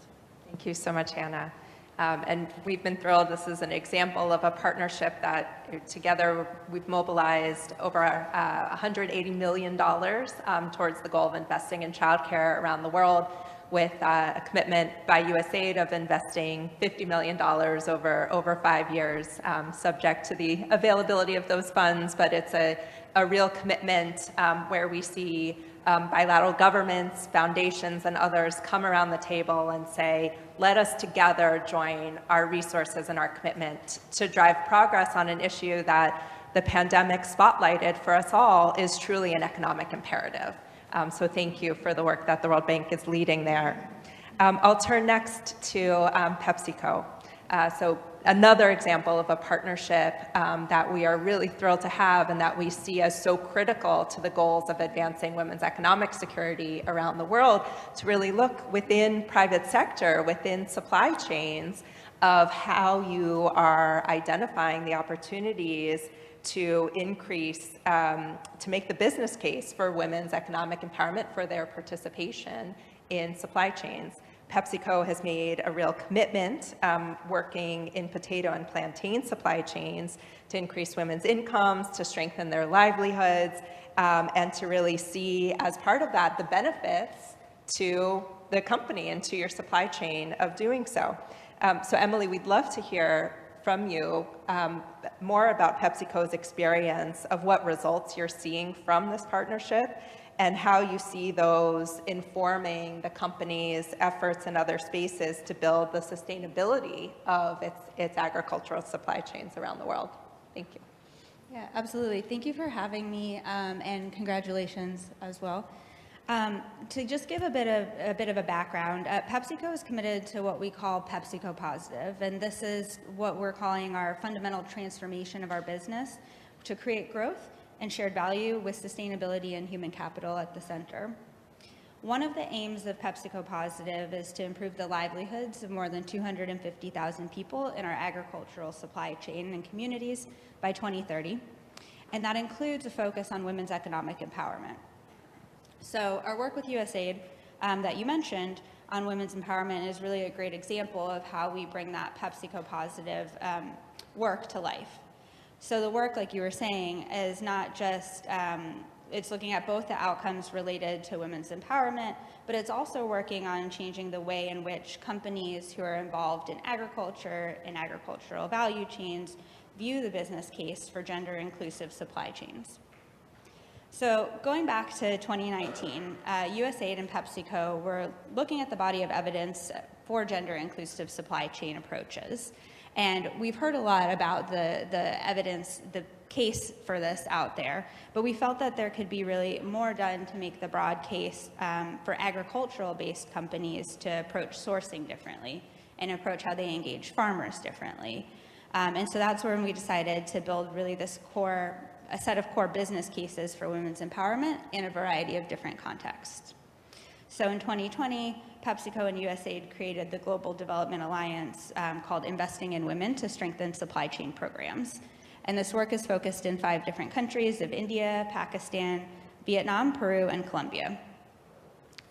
Thank you so much, Hannah. And we've been thrilled. This is an example of a partnership that together we've mobilized over $180 million towards the goal of investing in childcare around the world, with a commitment by USAID of investing $50 million over 5 years, subject to the availability of those funds. But it's a real commitment where we see bilateral governments, foundations, and others come around the table and say, let us together join our resources and our commitment to drive progress on an issue that the pandemic spotlighted for us all is truly an economic imperative. So thank you for the work that the World Bank is leading there. I'll turn next to PepsiCo. So another example of a partnership that we are really thrilled to have, and that we see as so critical to the goals of advancing women's economic security around the world, to really look within private sector, within supply chains, of how you are identifying the opportunities to increase, to make the business case for women's economic empowerment, for their participation in supply chains. PepsiCo has made a real commitment working in potato and plantain supply chains to increase women's incomes, to strengthen their livelihoods, and to really see as part of that the benefits to the company and to your supply chain of doing so. So Emily, we'd love to hear from you more about PepsiCo's experience of what results you're seeing from this partnership, and how you see those informing the company's efforts in other spaces to build the sustainability of its agricultural supply chains around the world. Thank you. Yeah, absolutely. Thank you for having me, and congratulations as well. To just give a bit of a background, PepsiCo is committed to what we call PepsiCo Positive, and this is what we're calling our fundamental transformation of our business to create growth and shared value with sustainability and human capital at the center. One of the aims of PepsiCo Positive is to improve the livelihoods of more than 250,000 people in our agricultural supply chain and communities by 2030, and that includes a focus on women's economic empowerment. So our work with USAID that you mentioned on women's empowerment is really a great example of how we bring that PepsiCo Positive work to life. So the work, like you were saying, is not just, it's looking at both the outcomes related to women's empowerment, but it's also working on changing the way in which companies who are involved in agriculture and agricultural value chains view the business case for gender-inclusive supply chains. So going back to 2019, USAID and PepsiCo were looking at the body of evidence for gender-inclusive supply chain approaches. And we've heard a lot about the evidence, the case for this out there, but we felt that there could be really more done to make the broad case for agricultural-based companies to approach sourcing differently and approach how they engage farmers differently. And so that's when we decided to build really a set of core business cases for women's empowerment in a variety of different contexts. So in 2020, PepsiCo and USAID created the Global Development Alliance called Investing in Women to strengthen supply chain programs. And this work is focused in 5 different countries of India, Pakistan, Vietnam, Peru, and Colombia.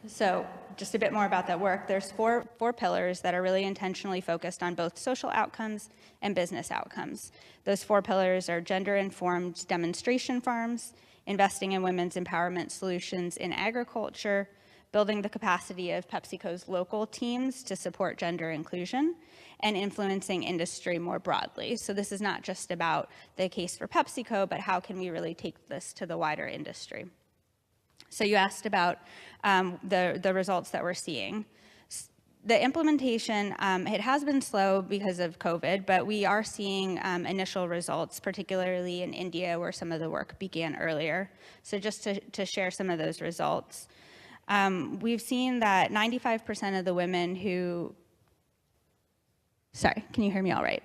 So just a bit more about that work. There's four pillars that are really intentionally focused on both social outcomes and business outcomes. Those 4 pillars are gender-informed demonstration farms, investing in women's empowerment solutions in agriculture, building the capacity of PepsiCo's local teams to support gender inclusion, and influencing industry more broadly. So this is not just about the case for PepsiCo, but how can we really take this to the wider industry? So you asked about the results that we're seeing. The implementation, it has been slow because of COVID, but we are seeing initial results, particularly in India, where some of the work began earlier. So just to share some of those results, we've seen that 95% of the women who, sorry, can you hear me all right?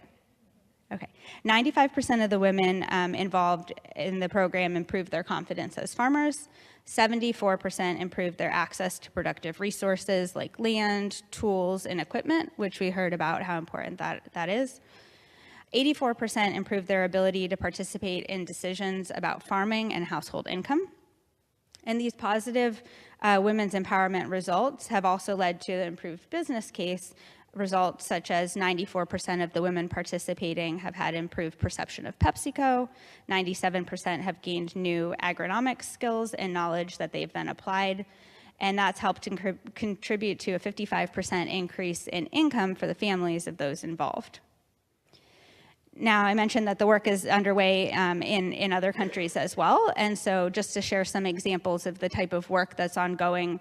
Okay. 95% of the women involved in the program improved their confidence as farmers. 74% improved their access to productive resources like land, tools, and equipment, which we heard about how important that is. 84% improved their ability to participate in decisions about farming and household income. And these positive women's empowerment results have also led to the improved business case results, such as 94% of the women participating have had improved perception of PepsiCo, 97% have gained new agronomic skills and knowledge that they've then applied, and that's helped contribute to a 55% increase in income for the families of those involved. Now, I mentioned that the work is underway in other countries as well, and so just to share some examples of the type of work that's ongoing,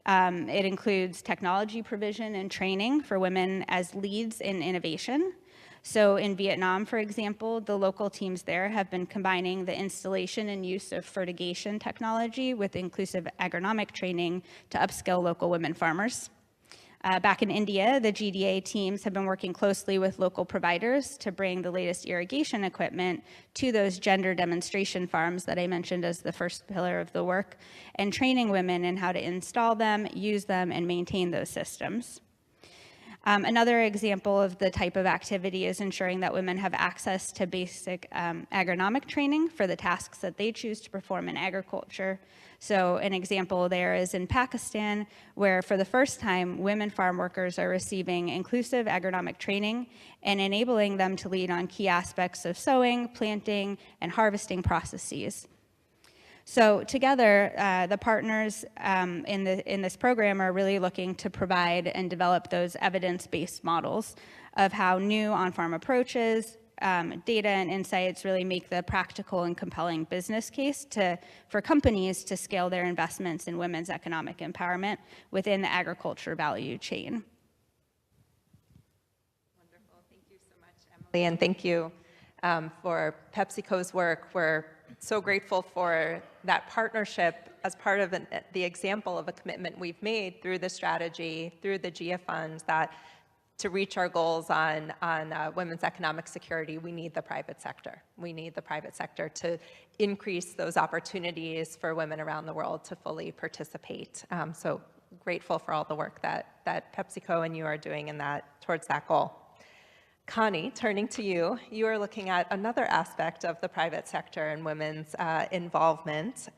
it includes technology provision and training for women as leads in innovation. So in Vietnam, for example, the local teams there have been combining the installation and use of fertigation technology with inclusive agronomic training to upskill local women farmers. Back in India, the GDA teams have been working closely with local providers to bring the latest irrigation equipment to those gender demonstration farms that I mentioned as the first pillar of the work, and training women in how to install them, use them, and maintain those systems. Another example of the type of activity is ensuring that women have access to basic agronomic training for the tasks that they choose to perform in agriculture. So an example there is in Pakistan, where for the first time, women farm workers are receiving inclusive agronomic training and enabling them to lead on key aspects of sowing, planting, and harvesting processes. So together, the partners in this program are really looking to provide and develop those evidence-based models of how new on-farm approaches, data and insights really make the practical and compelling business case for companies to scale their investments in women's economic empowerment within the agriculture value chain. Wonderful. Thank you so much, Emily, and thank you for PepsiCo's work. We're so grateful for that partnership as part of the example of a commitment we've made through the strategy, through the GIA funds, that to reach our goals on women's economic security, we need the private sector. We need the private sector to increase those opportunities for women around the world to fully participate. So grateful for all the work that PepsiCo and you are doing towards that goal. Connie, turning to you, you are looking at another aspect of the private sector and women's involvement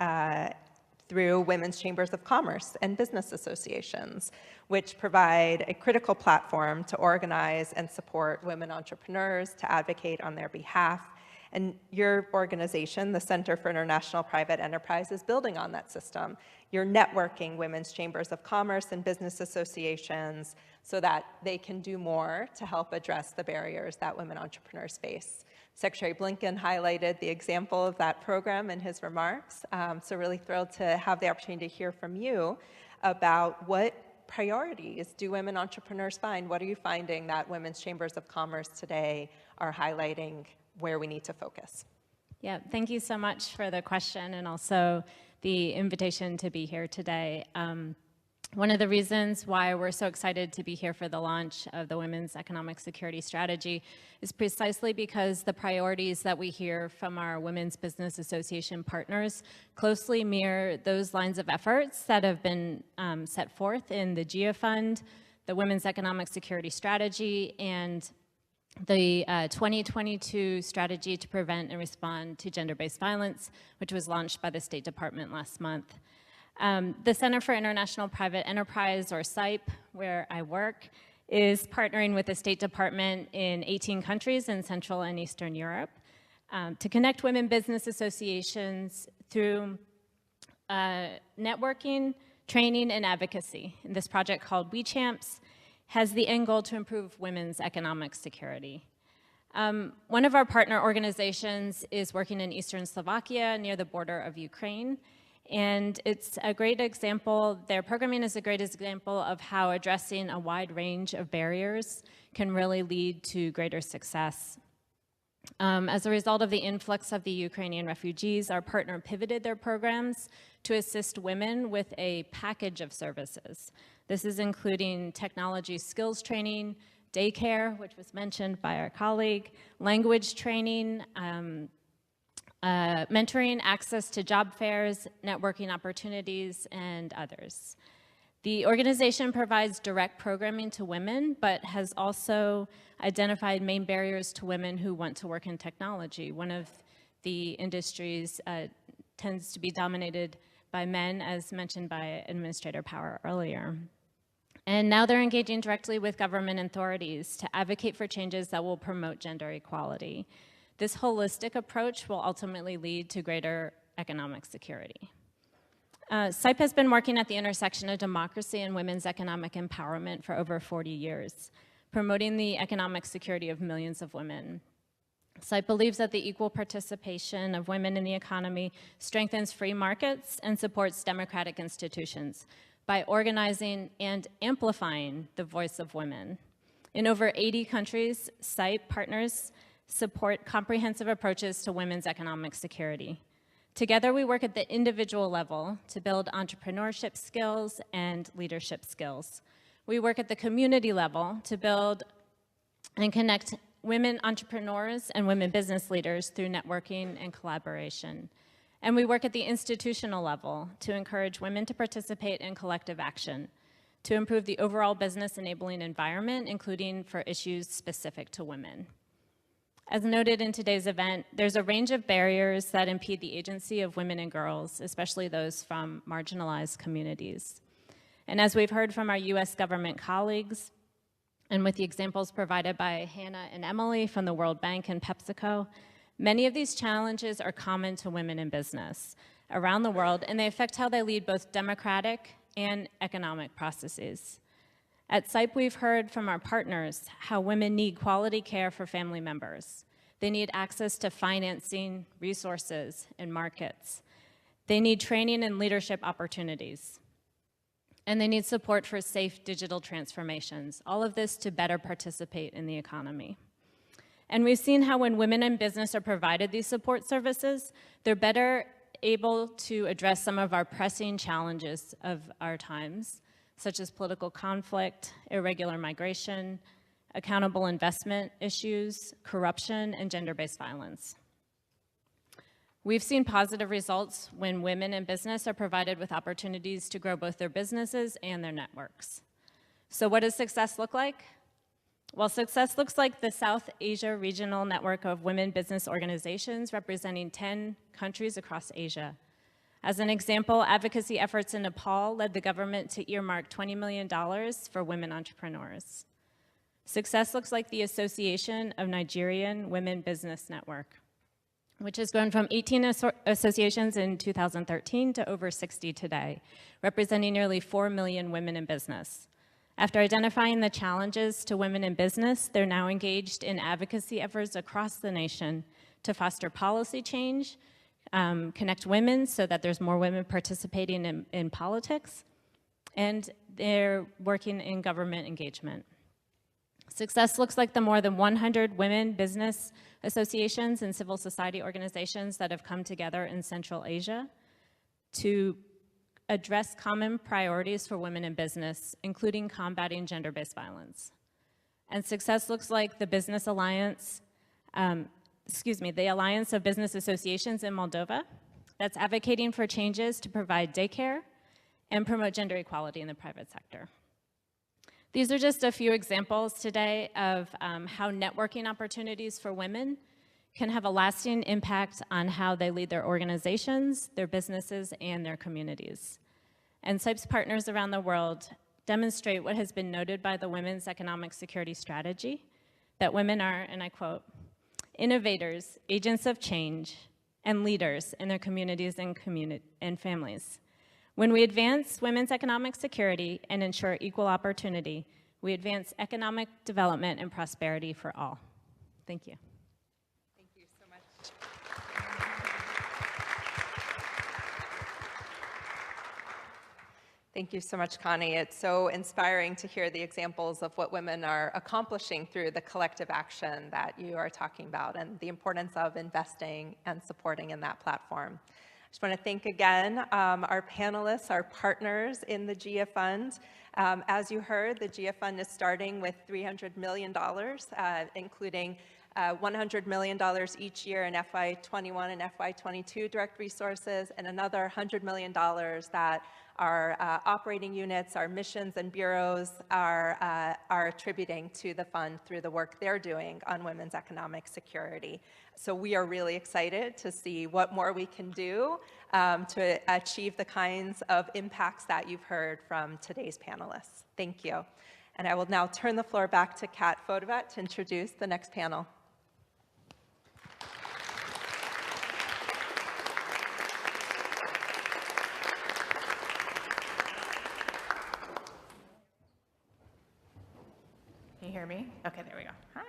through women's chambers of commerce and business associations, which provide a critical platform to organize and support women entrepreneurs, to advocate on their behalf. And your organization, the Center for International Private Enterprise, is building on that system. You're networking women's chambers of commerce and business associations so that they can do more to help address the barriers that women entrepreneurs face. Secretary Blinken highlighted the example of that program in his remarks. So really thrilled to have the opportunity to hear from you about what priorities do women entrepreneurs find? What are you finding that women's chambers of commerce today are highlighting where we need to focus? Yeah, thank you so much for the question and also the invitation to be here today. One of the reasons why we're so excited to be here for the launch of the Women's Economic Security Strategy is precisely because the priorities that we hear from our Women's Business Association partners closely mirror those lines of efforts that have been set forth in the GIA Fund, the Women's Economic Security Strategy, and the 2022 Strategy to Prevent and Respond to Gender-Based Violence, which was launched by the State Department last month. The Center for International Private Enterprise, or CIPE, where I work, is partnering with the State Department in 18 countries in Central and Eastern Europe to connect women business associations through networking, training, and advocacy. And this project called We Champs has the end goal to improve women's economic security. One of our partner organizations is working in eastern Slovakia near the border of Ukraine. And it's a great example, their programming is a great example of how addressing a wide range of barriers can really lead to greater success. As a result of the influx of the Ukrainian refugees, our partner pivoted their programs to assist women with a package of services. This is including technology skills training, daycare, which was mentioned by our colleague, language training, mentoring, access to job fairs, networking opportunities, and others. The organization provides direct programming to women, but has also identified main barriers to women who want to work in technology. One of the industries tends to be dominated by men, as mentioned by Administrator Power earlier. And now they're engaging directly with government authorities to advocate for changes that will promote gender equality. This holistic approach will ultimately lead to greater economic security. SIPE has been working at the intersection of democracy and women's economic empowerment for over 40 years, promoting the economic security of millions of women. SIPE believes that the equal participation of women in the economy strengthens free markets and supports democratic institutions by organizing and amplifying the voice of women. In over 80 countries, SIPE partners support comprehensive approaches to women's economic security. Together, we work at the individual level to build entrepreneurship skills and leadership skills. We work at the community level to build and connect women entrepreneurs and women business leaders through networking and collaboration. And we work at the institutional level to encourage women to participate in collective action, to improve the overall business enabling environment, including for issues specific to women. As noted in today's event, there's a range of barriers that impede the agency of women and girls, especially those from marginalized communities. And as we've heard from our US government colleagues, and with the examples provided by Hannah and Emily from the World Bank and PepsiCo, many of these challenges are common to women in business around the world, and they affect how they lead both democratic and economic processes. At SIPE, we've heard from our partners how women need quality care for family members. They need access to financing, resources, and markets. They need training and leadership opportunities. And they need support for safe digital transformations, all of this to better participate in the economy. And we've seen how when women in business are provided these support services, they're better able to address some of our pressing challenges of our times, such as political conflict, irregular migration, accountable investment issues, corruption, and gender-based violence. We've seen positive results when women in business are provided with opportunities to grow both their businesses and their networks. So what does success look like? Well, success looks like the South Asia Regional Network of Women Business Organizations representing 10 countries across Asia. As an example, advocacy efforts in Nepal led the government to earmark $20 million for women entrepreneurs. Success looks like the Association of Nigerian Women Business Network, which has grown from 18 associations in 2013 to over 60 today, representing nearly 4 million women in business. After identifying the challenges to women in business, they're now engaged in advocacy efforts across the nation to foster policy change, connect women so that there's more women participating in politics, and they're working in government engagement. Success looks like the more than 100 women business associations and civil society organizations that have come together in Central Asia to address common priorities for women in business, including combating gender-based violence. And success looks like the Business Alliance, the Alliance of Business Associations in Moldova that's advocating for changes to provide daycare and promote gender equality in the private sector. These are just a few examples today of how networking opportunities for women can have a lasting impact on how they lead their organizations, their businesses, and their communities. And SIPE's partners around the world demonstrate what has been noted by the Women's Economic Security Strategy, that women are, and I quote, innovators, agents of change, and leaders in their communities and families. When we advance women's economic security and ensure equal opportunity, we advance economic development and prosperity for all. Thank you. Thank you so much. Thank you so much, Connie. It's so inspiring to hear the examples of what women are accomplishing through the collective action that you are talking about and the importance of investing and supporting in that platform. I just want to thank again our panelists, our partners in the GIA Fund. As you heard, the GIA Fund is starting with $300 million, including $100 million each year in FY21 and FY22 direct resources, and another $100 million that our operating units, our missions and bureaus are attributing to the fund through the work they're doing on women's economic security. So we are really excited to see what more we can do to achieve the kinds of impacts that you've heard from today's panelists. Thank you. And I will now turn the floor back to Kat Fodevat to introduce the next panel. Can you hear me? Okay, there we go. Hi.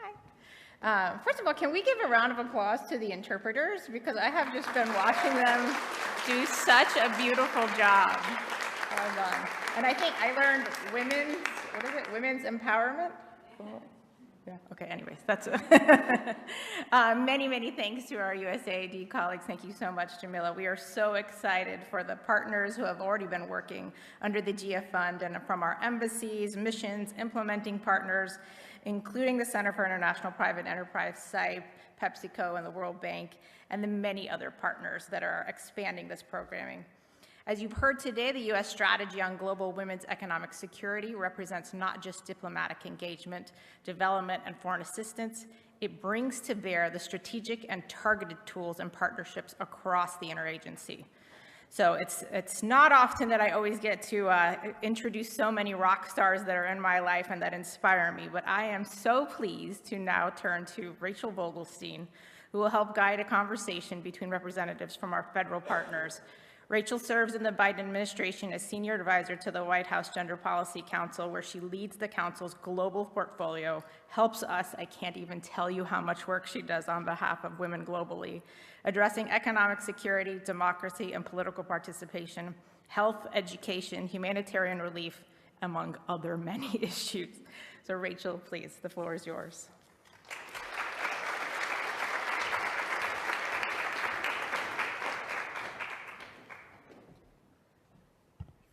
First of all, can we give a round of applause to the interpreters? Because I have just been watching them do such a beautiful job. Well done. And I think I learned women's empowerment? Cool. Yeah, okay, anyways, that's many, many thanks to our USAID colleagues. Thank you so much, Jamila. We are so excited for the partners who have already been working under the GIA Fund and from our embassies, missions, implementing partners, including the Center for International Private Enterprise, CIPE, PepsiCo, and the World Bank, and the many other partners that are expanding this programming. As you've heard today, the U.S. strategy on global women's economic security represents not just diplomatic engagement, development, and foreign assistance. It brings to bear the strategic and targeted tools and partnerships across the interagency. So it's not often that I always get to introduce so many rock stars that are in my life and that inspire me, but I am so pleased to now turn to Rachel Vogelstein, who will help guide a conversation between representatives from our federal partners. Rachel serves in the Biden administration as Senior Advisor to the White House Gender Policy Council, where she leads the council's global portfolio, helps us, I can't even tell you how much work she does on behalf of women globally, addressing economic security, democracy, and political participation, health, education, humanitarian relief, among other many issues. So Rachel, please, the floor is yours.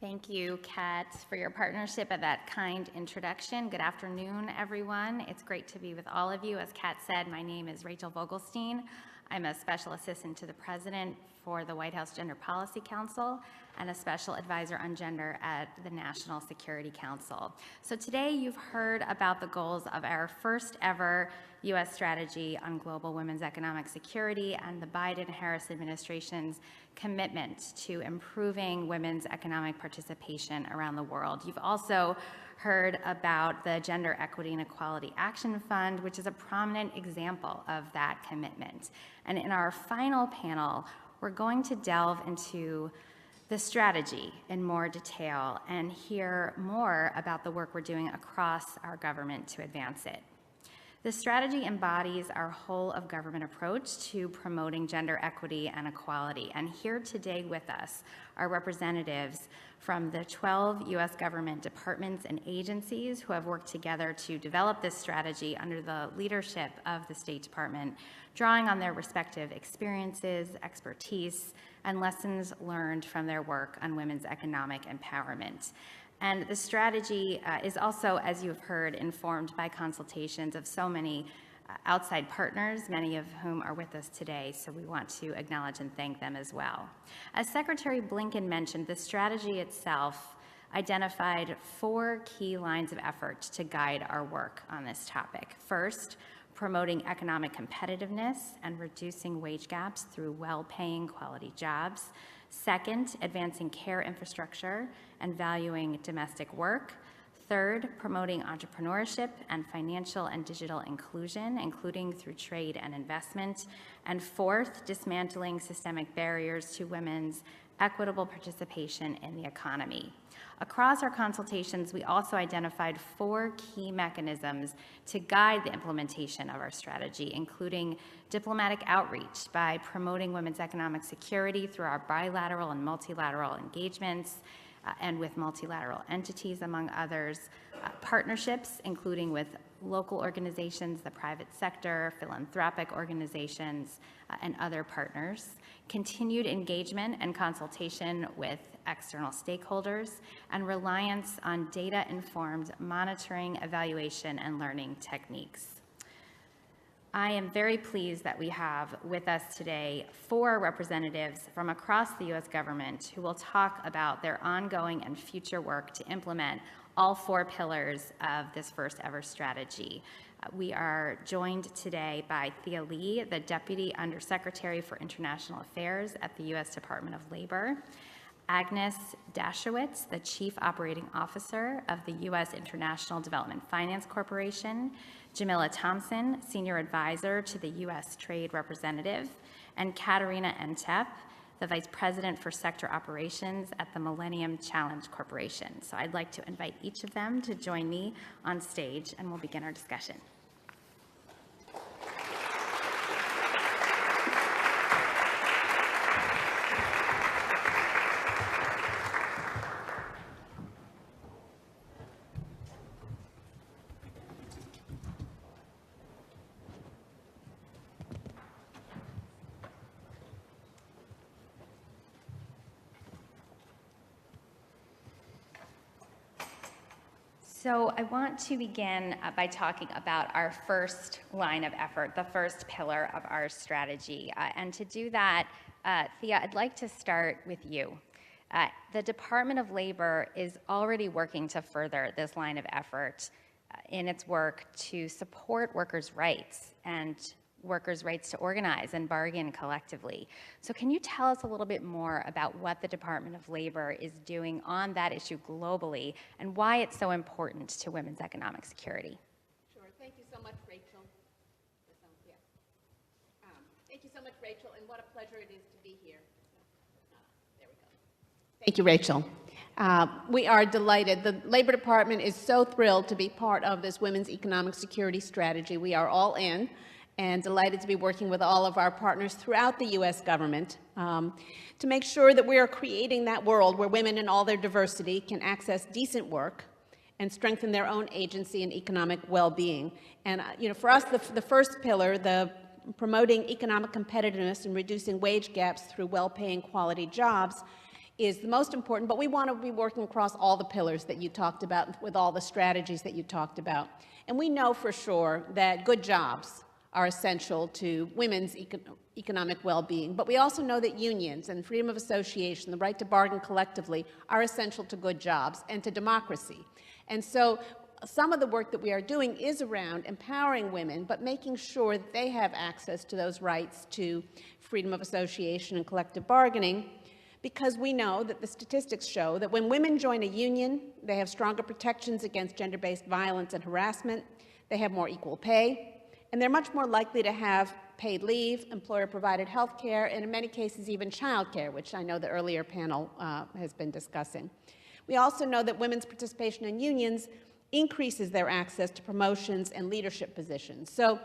Thank you, Kat, for your partnership and that kind introduction. Good afternoon, everyone. It's great to be with all of you. As Kat said, my name is Rachel Vogelstein. I'm a special assistant to the president for the White House Gender Policy Council and a special advisor on gender at the National Security Council. So today you've heard about the goals of our first ever U.S. strategy on global women's economic security and the Biden-Harris administration's commitment to improving women's economic participation around the world. You've also heard about the Gender Equity and Equality Action Fund, which is a prominent example of that commitment. And in our final panel, we're going to delve into the strategy in more detail and hear more about the work we're doing across our government to advance it. The strategy embodies our whole of government approach to promoting gender equity and equality. And here today with us are representatives from the 12 U.S. government departments and agencies who have worked together to develop this strategy under the leadership of the State Department, drawing on their respective experiences, expertise, and lessons learned from their work on women's economic empowerment. And the strategy is also, as you've heard, informed by consultations of so many outside partners, many of whom are with us today, so we want to acknowledge and thank them as well. As Secretary Blinken mentioned, the strategy itself identified 4 key lines of effort to guide our work on this topic. First, promoting economic competitiveness and reducing wage gaps through well-paying quality jobs. Second, advancing care infrastructure and valuing domestic work. Third, promoting entrepreneurship and financial and digital inclusion, including through trade and investment. And fourth, dismantling systemic barriers to women's equitable participation in the economy. Across our consultations, we also identified 4 key mechanisms to guide the implementation of our strategy, including diplomatic outreach by promoting women's economic security through our bilateral and multilateral engagements and with multilateral entities, among others, partnerships, including with local organizations, the private sector, philanthropic organizations, and other partners, continued engagement and consultation with external stakeholders, and reliance on data-informed monitoring, evaluation, and learning techniques. I am very pleased that we have with us today 4 representatives from across the U.S. government who will talk about their ongoing and future work to implement all 4 pillars of this first ever strategy. We are joined today by Thea Lee, the Deputy Undersecretary for International Affairs at the U.S. Department of Labor, Agnes Dashowitz, the Chief Operating Officer of the U.S. International Development Finance Corporation, Jamila Thompson, Senior Advisor to the U.S. Trade Representative, and Katerina Entep, the Vice President for Sector Operations at the Millennium Challenge Corporation. So I'd like to invite each of them to join me on stage, and we'll begin our discussion. So I want to begin by talking about our first line of effort, the first pillar of our strategy. And to do that, Thea, I'd like to start with you. The Department of Labor is already working to further this line of effort in its work to support workers' rights and workers' rights to organize and bargain collectively. So can you tell us a little bit more about what the Department of Labor is doing on that issue globally and why it's so important to women's economic security? Sure. Thank you so much, Rachel. Thank you so much, Rachel, and what a pleasure it is to be here. There we go. Thank you, Rachel. We are delighted. The Labor Department is so thrilled to be part of this women's economic security strategy. We are all in, and delighted to be working with all of our partners throughout the U.S. government to make sure that we are creating that world where women in all their diversity can access decent work and strengthen their own agency and economic well-being. And for us, the first pillar, the promoting economic competitiveness and reducing wage gaps through well-paying quality jobs, is the most important, but we want to be working across all the pillars that you talked about with all the strategies that you talked about. And we know for sure that good jobs are essential to women's economic well-being. But we also know that unions and freedom of association, the right to bargain collectively, are essential to good jobs and to democracy. And so some of the work that we are doing is around empowering women, but making sure that they have access to those rights to freedom of association and collective bargaining, because we know that the statistics show that when women join a union, they have stronger protections against gender-based violence and harassment, they have more equal pay, and they're much more likely to have paid leave, employer-provided health care, and in many cases even child care, which I know the earlier panel has been discussing. We also know that women's participation in unions increases their access to promotions and leadership positions. So,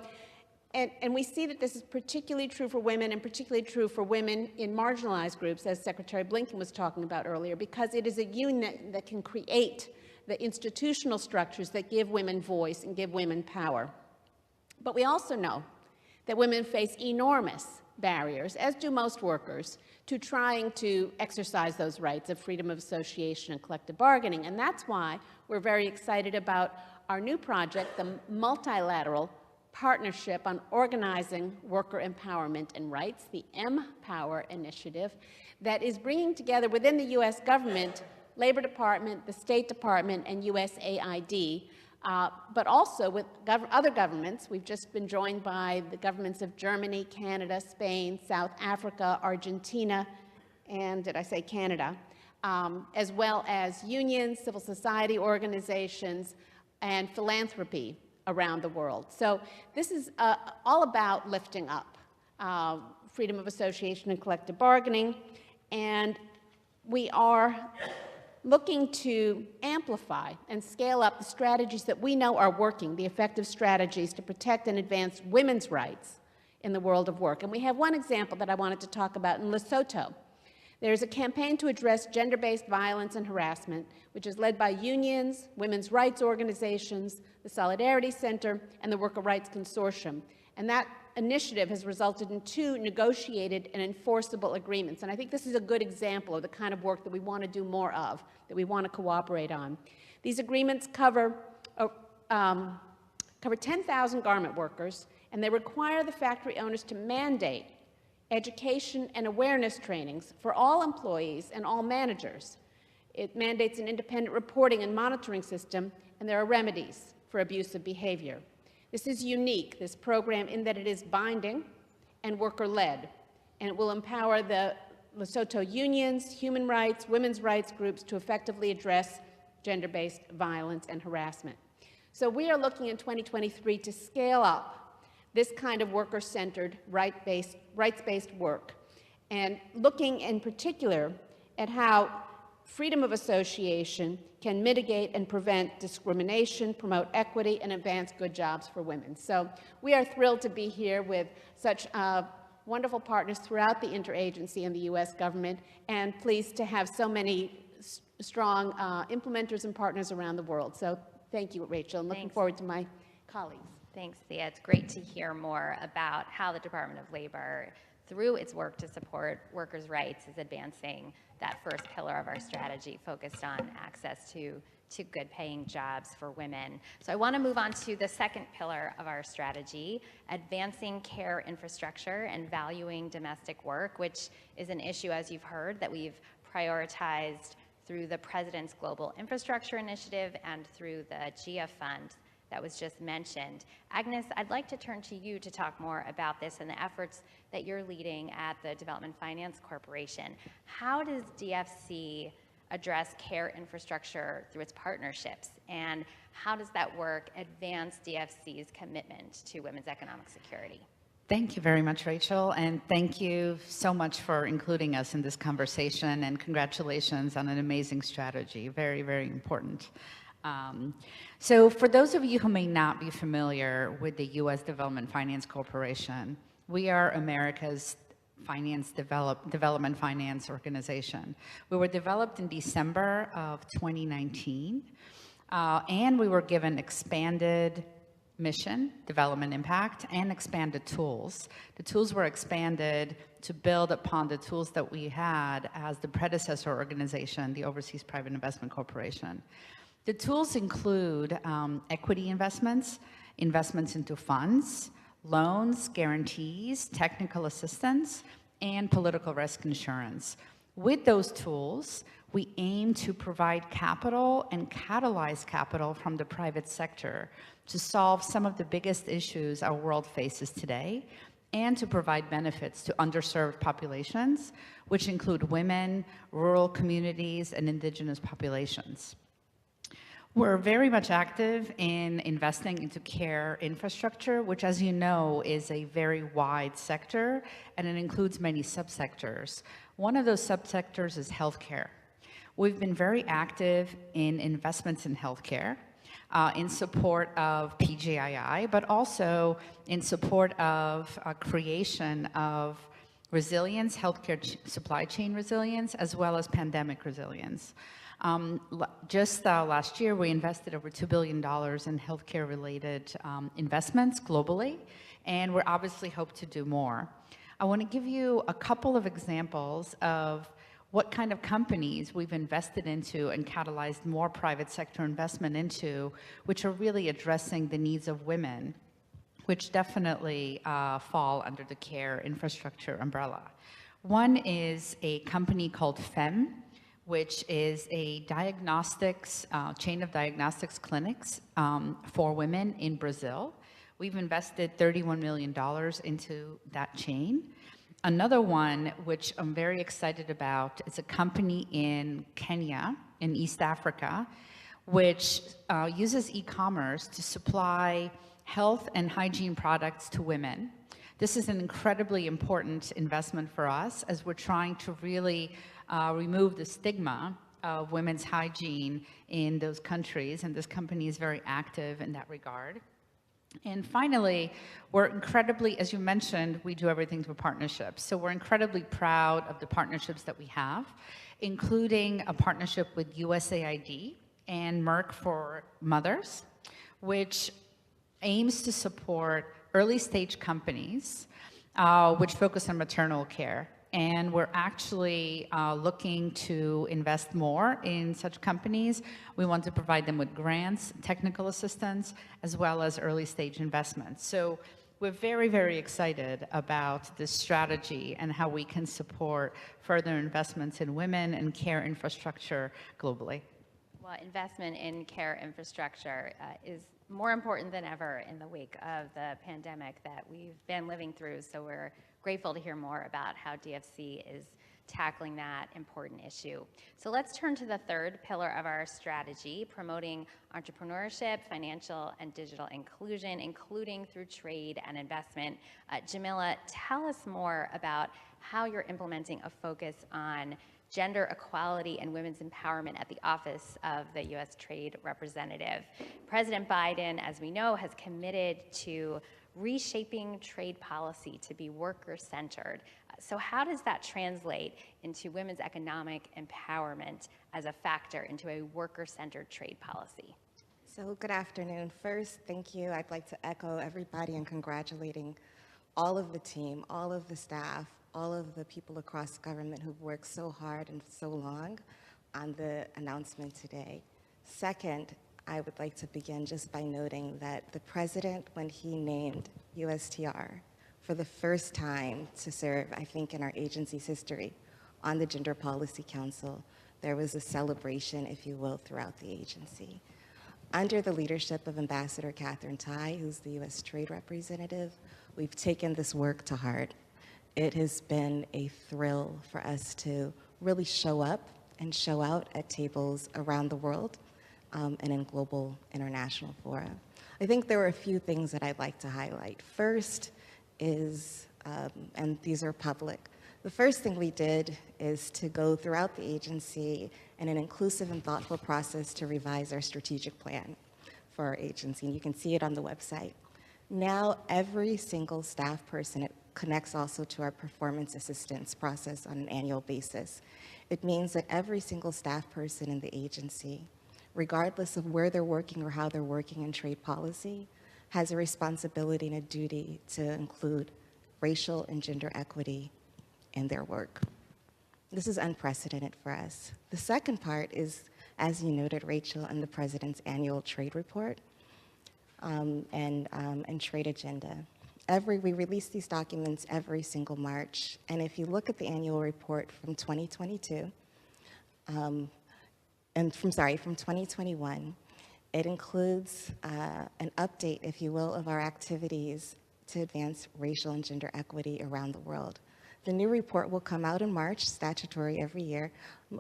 and we see that this is particularly true for women, and particularly true for women in marginalized groups, as Secretary Blinken was talking about earlier, because it is a union that can create the institutional structures that give women voice and give women power. But we also know that women face enormous barriers, as do most workers, to trying to exercise those rights of freedom of association and collective bargaining. And that's why we're very excited about our new project, the Multilateral Partnership on Organizing Worker Empowerment and Rights, the M-Power Initiative, that is bringing together within the U.S. government, Labor Department, the State Department, and USAID, but also with other governments. We've just been joined by the governments of Germany, Canada, Spain, South Africa, Argentina, and did I say Canada, as well as unions, civil society organizations, and philanthropy around the world. So this is all about lifting up freedom of association and collective bargaining, and we are looking to amplify and scale up the strategies that we know are working, the effective strategies to protect and advance women's rights in the world of work. And we have one example that I wanted to talk about in Lesotho. There's a campaign to address gender-based violence and harassment, which is led by unions, women's rights organizations, the Solidarity Center, and the Worker Rights Consortium. And that initiative has resulted in 2 negotiated and enforceable agreements. And I think this is a good example of the kind of work that we want to do more of, that we want to cooperate on. These agreements cover 10,000 garment workers, and they require the factory owners to mandate education and awareness trainings for all employees and all managers. It mandates an independent reporting and monitoring system, and there are remedies for abusive behavior. This is unique, this program, in that it is binding and worker-led, and it will empower the Lesotho unions, human rights, women's rights groups to effectively address gender-based violence and harassment. So we are looking in 2023 to scale up this kind of worker-centered, rights-based work, and looking in particular at how freedom of association can mitigate and prevent discrimination, promote equity, and advance good jobs for women. So we are thrilled to be here with such wonderful partners throughout the interagency and the U.S. government, and pleased to have so many strong implementers and partners around the world. So thank you, Rachel, and looking forward to my colleagues. Thanks, Thea. It's great to hear more about how the Department of Labor, through its work to support workers' rights, is advancing that first pillar of our strategy focused on access to good-paying jobs for women. So I want to move on to the second pillar of our strategy, advancing care infrastructure and valuing domestic work, which is an issue, as you've heard, that we've prioritized through the President's Global Infrastructure Initiative and through the GIA Fund that was just mentioned. Agnes, I'd like to turn to you to talk more about this and the efforts that you're leading at the Development Finance Corporation. How does DFC address care infrastructure through its partnerships, and how does that work advance DFC's commitment to women's economic security? Thank you very much, Rachel, and thank you so much for including us in this conversation, and congratulations on an amazing strategy. Very, very important. So for those of you who may not be familiar with the U.S. Development Finance Corporation, we are America's development finance organization. We were developed in December of 2019, and we were given expanded mission, development impact, and expanded tools. The tools were expanded to build upon the tools that we had as the predecessor organization, the Overseas Private Investment Corporation. The tools include equity investments, investments into funds, loans, guarantees, technical assistance, and political risk insurance. With those tools, we aim to provide capital and catalyze capital from the private sector to solve some of the biggest issues our world faces today, and to provide benefits to underserved populations, which include women, rural communities, and indigenous populations. We're very much active in investing into care infrastructure, which, as you know, is a very wide sector, and it includes many subsectors. One of those subsectors is healthcare. We've been very active in investments in healthcare, in support of PGII, but also in support of creation of resilience, healthcare supply chain resilience, as well as pandemic resilience. Just last year, we invested over $2 billion in healthcare-related investments globally, and we obviously hope to do more. I want to give you a couple of examples of what kind of companies we've invested into and catalyzed more private sector investment into, which are really addressing the needs of women, which definitely fall under the care infrastructure umbrella. One is a company called FEM, which is a diagnostics, chain of diagnostics clinics for women in Brazil. We've invested $31 million into that chain. Another one, which I'm very excited about, is a company in Kenya, in East Africa, which uses e-commerce to supply health and hygiene products to women. This is an incredibly important investment for us as we're trying to really remove the stigma of women's hygiene in those countries, and this company is very active in that regard. And finally, we're incredibly, as you mentioned, we do everything through partnerships. So we're incredibly proud of the partnerships that we have, including a partnership with USAID and Merck for Mothers, which aims to support early stage companies which focus on maternal care. And we're actually looking to invest more in such companies. We want to provide them with grants, technical assistance, as well as early stage investments. So we're very, very excited about this strategy and how we can support further investments in women and care infrastructure globally. Well, investment in care infrastructure is more important than ever in the wake of the pandemic that we've been living through. So we're grateful to hear more about how DFC is tackling that important issue. So let's turn to the third pillar of our strategy, promoting entrepreneurship, financial and digital inclusion, including through trade and investment. Jamila, tell us more about how you're implementing a focus on gender equality and women's empowerment at the Office of the U.S. Trade Representative. President Biden, as we know, has committed to reshaping trade policy to be worker-centered. So how does that translate into women's economic empowerment as a factor into a worker-centered trade policy? So good afternoon. First, thank you. I'd like to echo everybody in congratulating all of the team, all of the staff, all of the people across government who've worked so hard and so long on the announcement today. Second, I would like to begin just by noting that the president, when he named USTR for the first time to serve, I think in our agency's history, on the Gender Policy Council, there was a celebration, if you will, throughout the agency. Under the leadership of Ambassador Catherine Tai, who's the U.S. Trade Representative, we've taken this work to heart. It has been a thrill for us to really show up and show out at tables around the world and in global international fora. I think there were a few things that I'd like to highlight. First is, and these are public, the first thing we did is to go throughout the agency in an inclusive and thoughtful process to revise our strategic plan for our agency, and you can see it on the website. Now, every single staff person, it connects also to our performance assistance process on an annual basis. It means that every single staff person in the agency, regardless of where they're working or how they're working in trade policy, has a responsibility and a duty to include racial and gender equity in their work. This is unprecedented for us. The second part is, as you noted, Rachel, in the President's annual trade report and trade agenda. We release these documents every single March, and if you look at the annual report from 2022, from 2021, it includes an update, if you will, of our activities to advance racial and gender equity around the world. The new report will come out in March, statutory every year.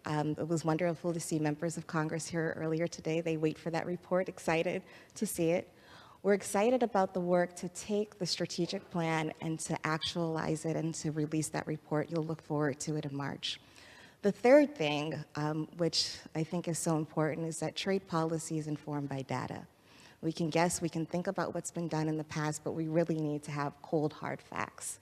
It was wonderful to see members of Congress here earlier today. They wait for that report, excited to see it. We're excited about the work to take the strategic plan and to actualize it and to release that report. You'll look forward to it in March. The third thing, which I think is so important, is that trade policy is informed by data. We can guess, we can think about what's been done in the past, but we really need to have cold, hard facts.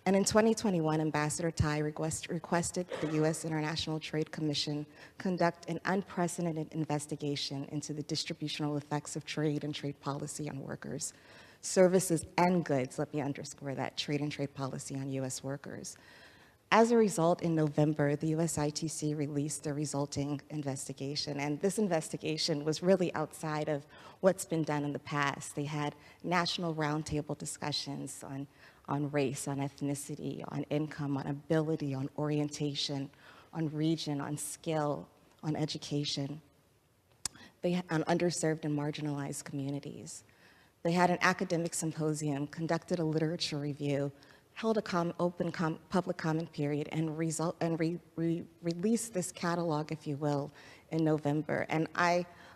And in 2021, Ambassador Tai requested the U.S. International Trade Commission conduct an unprecedented investigation into the distributional effects of trade and trade policy on workers, services, and goods. Let me underscore that, trade and trade policy on U.S. workers. As a result, in November, the USITC released the resulting investigation, and this investigation was really outside of what's been done in the past. They had national roundtable discussions on race, on ethnicity, on income, on ability, on orientation, on region, on skill, on education, on underserved and marginalized communities. They had an academic symposium, conducted a literature review, held a open public comment period, and released this catalog, if you will, in November. And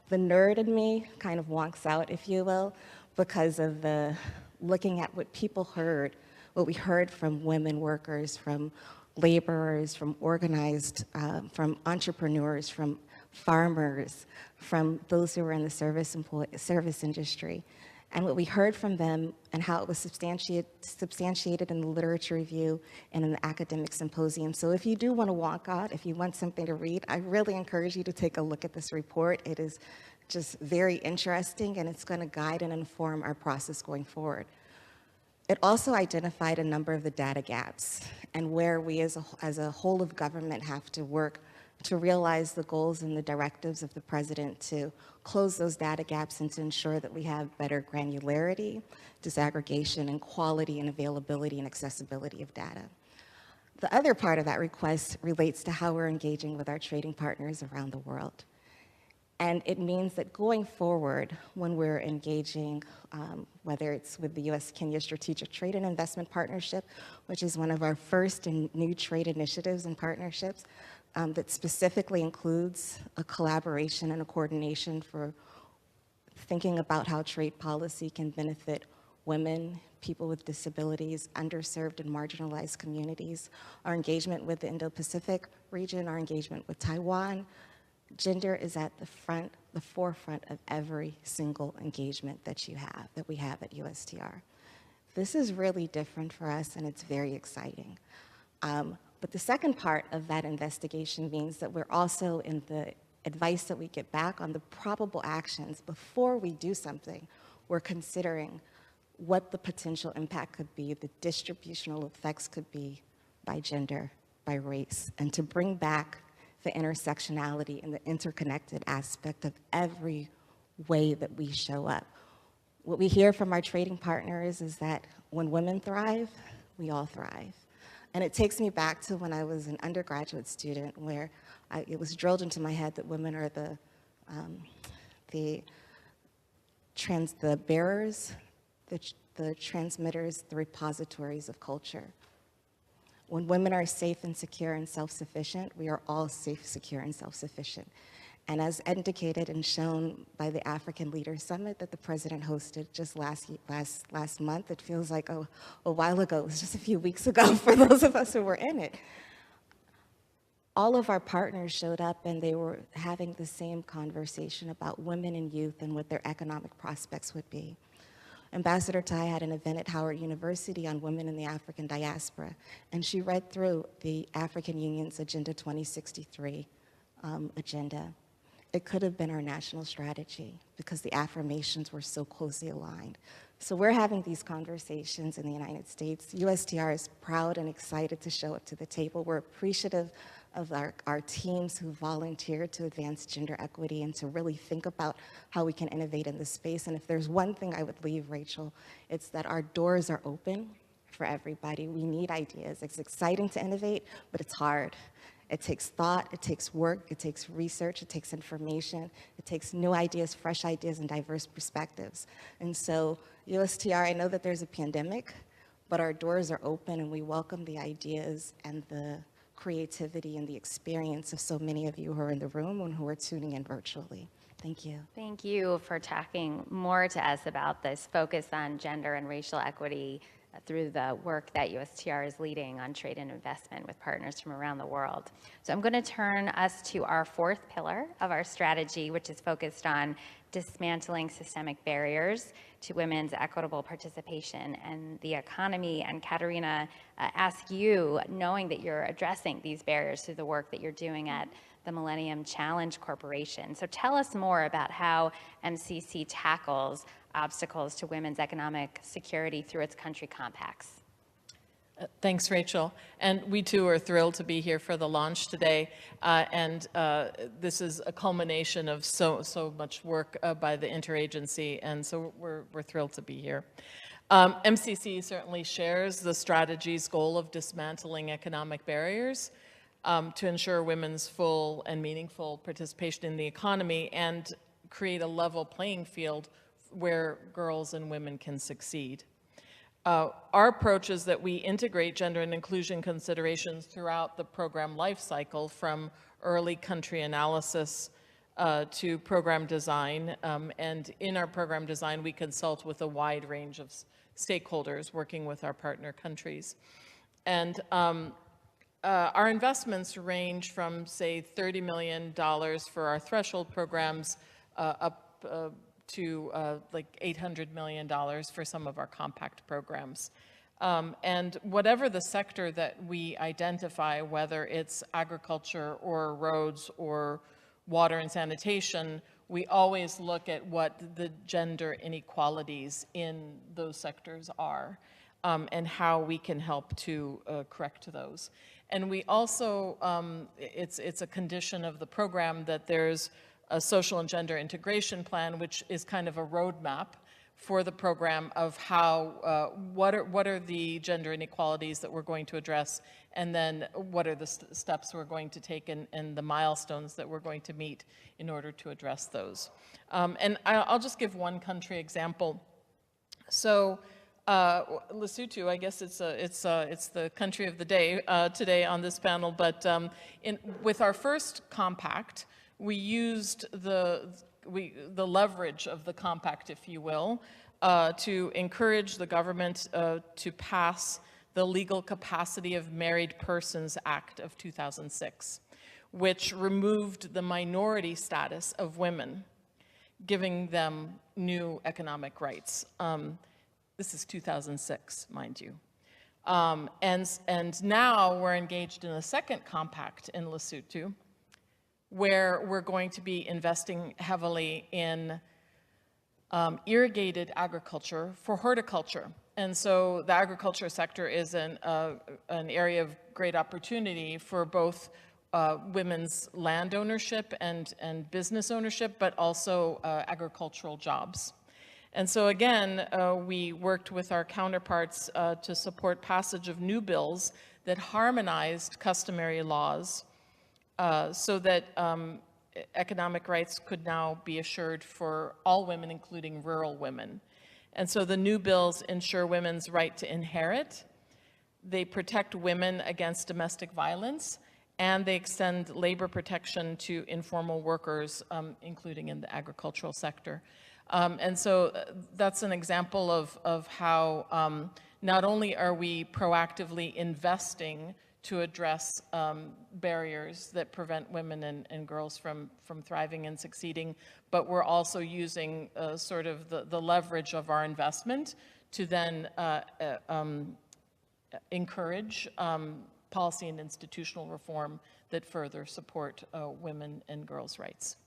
the nerd in me kind of wonks out, if you will, because of looking at what people heard, what we heard from women workers, from laborers, from organized, from entrepreneurs, from farmers, from those who were in the service industry. And what we heard from them and how it was substantiated in the literature review and in the academic symposium. So if you do want to walk out, if you want something to read, I really encourage you to take a look at this report. It is just very interesting, and it's going to guide and inform our process going forward. It also identified a number of the data gaps and where we as a whole of government have to work to realize the goals and the directives of the president to close those data gaps and to ensure that we have better granularity, disaggregation, and quality and availability and accessibility of data. The other part of that request relates to how we're engaging with our trading partners around the world. And it means that going forward, when we're engaging, whether it's with the U.S.-Kenya Strategic Trade and Investment Partnership, which is one of our first and new trade initiatives and partnerships, that specifically includes a collaboration and a coordination for thinking about how trade policy can benefit women, people with disabilities, underserved and marginalized communities, our engagement with the Indo-Pacific region, our engagement with Taiwan. Gender is at the forefront of every single engagement that we have at USTR. This is really different for us, and it's very exciting. But the second part of that investigation means that we're also in the advice that we get back on the probable actions before we do something. We're considering what the potential impact could be, the distributional effects could be by gender, by race, and to bring back the intersectionality and the interconnected aspect of every way that we show up. What we hear from our trading partners is that when women thrive, we all thrive. And it takes me back to when I was an undergraduate student where it was drilled into my head that women are the bearers, the transmitters, the repositories of culture. When women are safe and secure and self-sufficient, we are all safe, secure, and self-sufficient. And as indicated and shown by the African Leaders Summit that the president hosted just last month, it feels like a while ago, it was just a few weeks ago for those of us who were in it. All of our partners showed up and they were having the same conversation about women and youth and what their economic prospects would be. Ambassador Tai had an event at Howard University on women in the African diaspora, and she read through the African Union's Agenda 2063 agenda. It could have been our national strategy because the affirmations were so closely aligned. So we're having these conversations in the United States. USTR is proud and excited to show up to the table. We're appreciative of our teams who volunteer to advance gender equity and to really think about how we can innovate in this space. And if there's one thing I would leave, Rachel, it's that our doors are open for everybody. We need ideas. It's exciting to innovate, but it's hard. It takes thought, it takes work, it takes research, it takes information, it takes new ideas, fresh ideas, and diverse perspectives. And so, USTR, I know that there's a pandemic, but our doors are open and we welcome the ideas and the creativity and the experience of so many of you who are in the room and who are tuning in virtually. Thank you. Thank you for talking more to us about this focus on gender and racial equity through the work that USTR is leading on trade and investment with partners from around the world. So I'm going to turn us to our fourth pillar of our strategy, which is focused on dismantling systemic barriers to women's equitable participation in the economy. And Katerina, ask you, knowing that you're addressing these barriers through the work that you're doing at the Millennium Challenge Corporation. So tell us more about how MCC tackles obstacles to women's economic security through its country compacts. Thanks, Rachel. And we too are thrilled to be here for the launch today. This is a culmination of so much work by the interagency, and so we're thrilled to be here. MCC certainly shares the strategy's goal of dismantling economic barriers to ensure women's full and meaningful participation in the economy and create a level playing field where girls and women can succeed. Our approach is that we integrate gender and inclusion considerations throughout the program life cycle, from early country analysis to program design. And in our program design, we consult with a wide range of stakeholders working with our partner countries. And our investments range from, say, $30 million for our threshold programs up to like $800 million for some of our compact programs. And whatever the sector that we identify, whether it's agriculture or roads or water and sanitation, we always look at what the gender inequalities in those sectors are and how we can help to correct those. And we also, it's a condition of the program that there's a social and gender integration plan, which is kind of a roadmap for the program of how, what are the gender inequalities that we're going to address, and then what are the steps we're going to take and the milestones that we're going to meet in order to address those. And I'll just give one country example. So Lesotho, I guess it's the country of the day today on this panel, but with our first compact, we used the leverage of the compact, if you will, to encourage the government to pass the Legal Capacity of Married Persons Act of 2006, which removed the minority status of women, giving them new economic rights. This is 2006, mind you. And now we're engaged in a second compact in Lesotho, where we're going to be investing heavily in irrigated agriculture for horticulture. And so the agriculture sector is an area of great opportunity for both women's land ownership and business ownership, but also agricultural jobs. And so again, we worked with our counterparts to support passage of new bills that harmonized customary laws so that economic rights could now be assured for all women, including rural women. And so the new bills ensure women's right to inherit, they protect women against domestic violence, and they extend labor protection to informal workers, including in the agricultural sector. And so that's an example of how not only are we proactively investing to address barriers that prevent women and girls from thriving and succeeding, but we're also using sort of the leverage of our investment to then encourage policy and institutional reform that further support women and girls' rights.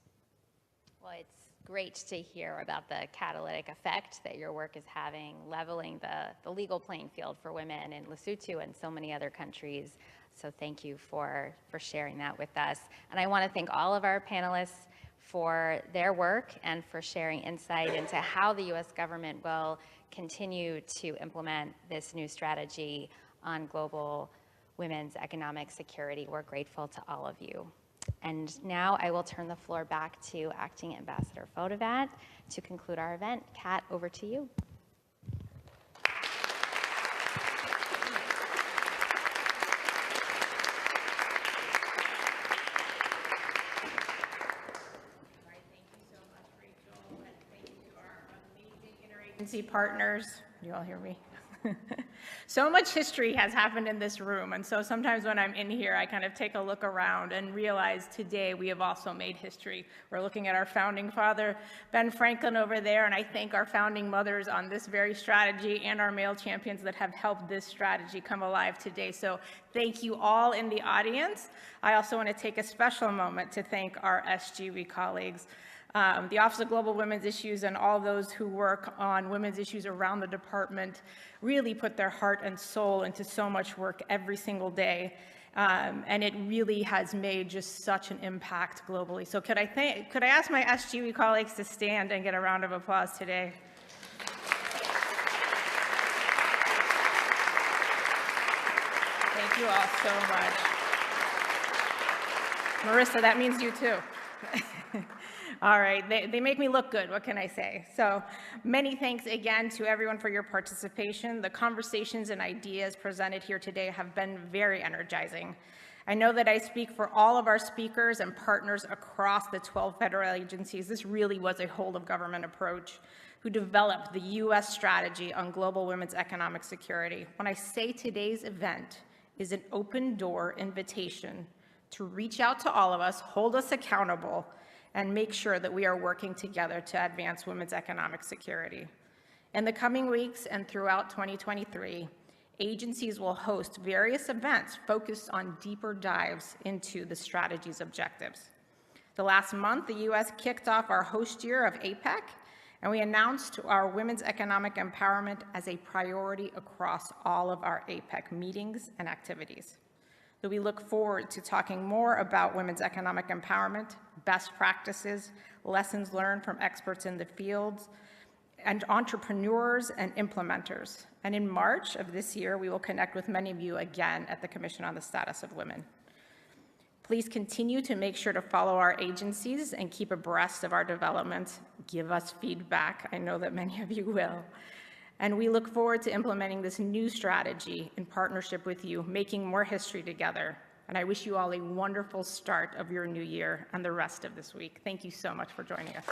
Well, it's great to hear about the catalytic effect that your work is having, leveling the legal playing field for women in Lesotho and so many other countries. So thank you for sharing that with us. And I want to thank all of our panelists for their work and for sharing insight into how the U.S. government will continue to implement this new strategy on global women's economic security. We're grateful to all of you. And now I will turn the floor back to Acting Ambassador Fotovat to conclude our event. Kat, over to you. Agency partners, you all hear me? So much history has happened in this room, and so sometimes when I'm in here, I kind of take a look around and realize today we have also made history. We're looking at our founding father, Ben Franklin, over there, and I thank our founding mothers on this very strategy and our male champions that have helped this strategy come alive today. So thank you all in the audience. I also want to take a special moment to thank our SGV colleagues. The Office of Global Women's Issues and all those who work on women's issues around the department really put their heart and soul into so much work every single day. And it really has made just such an impact globally. So could I ask my SGV colleagues to stand and get a round of applause today? Thank you all so much. Marissa, that means you too. All right, they make me look good, what can I say? So many thanks again to everyone for your participation. The conversations and ideas presented here today have been very energizing. I know that I speak for all of our speakers and partners across the 12 federal agencies. This really was a whole of government approach who developed the U.S. strategy on global women's economic security. When I say today's event is an open door invitation to reach out to all of us, hold us accountable, and make sure that we are working together to advance women's economic security. In the coming weeks and throughout 2023, agencies will host various events focused on deeper dives into the strategy's objectives. The last month, the U.S. kicked off our host year of APEC, and we announced our women's economic empowerment as a priority across all of our APEC meetings and activities. So we look forward to talking more about women's economic empowerment, best practices, lessons learned from experts in the fields, and entrepreneurs and implementers. And in March of this year, we will connect with many of you again at the Commission on the Status of Women. Please continue to make sure to follow our agencies and keep abreast of our developments. Give us feedback. I know that many of you will. And we look forward to implementing this new strategy in partnership with you, making more history together. And I wish you all a wonderful start of your new year and the rest of this week. Thank you so much for joining us.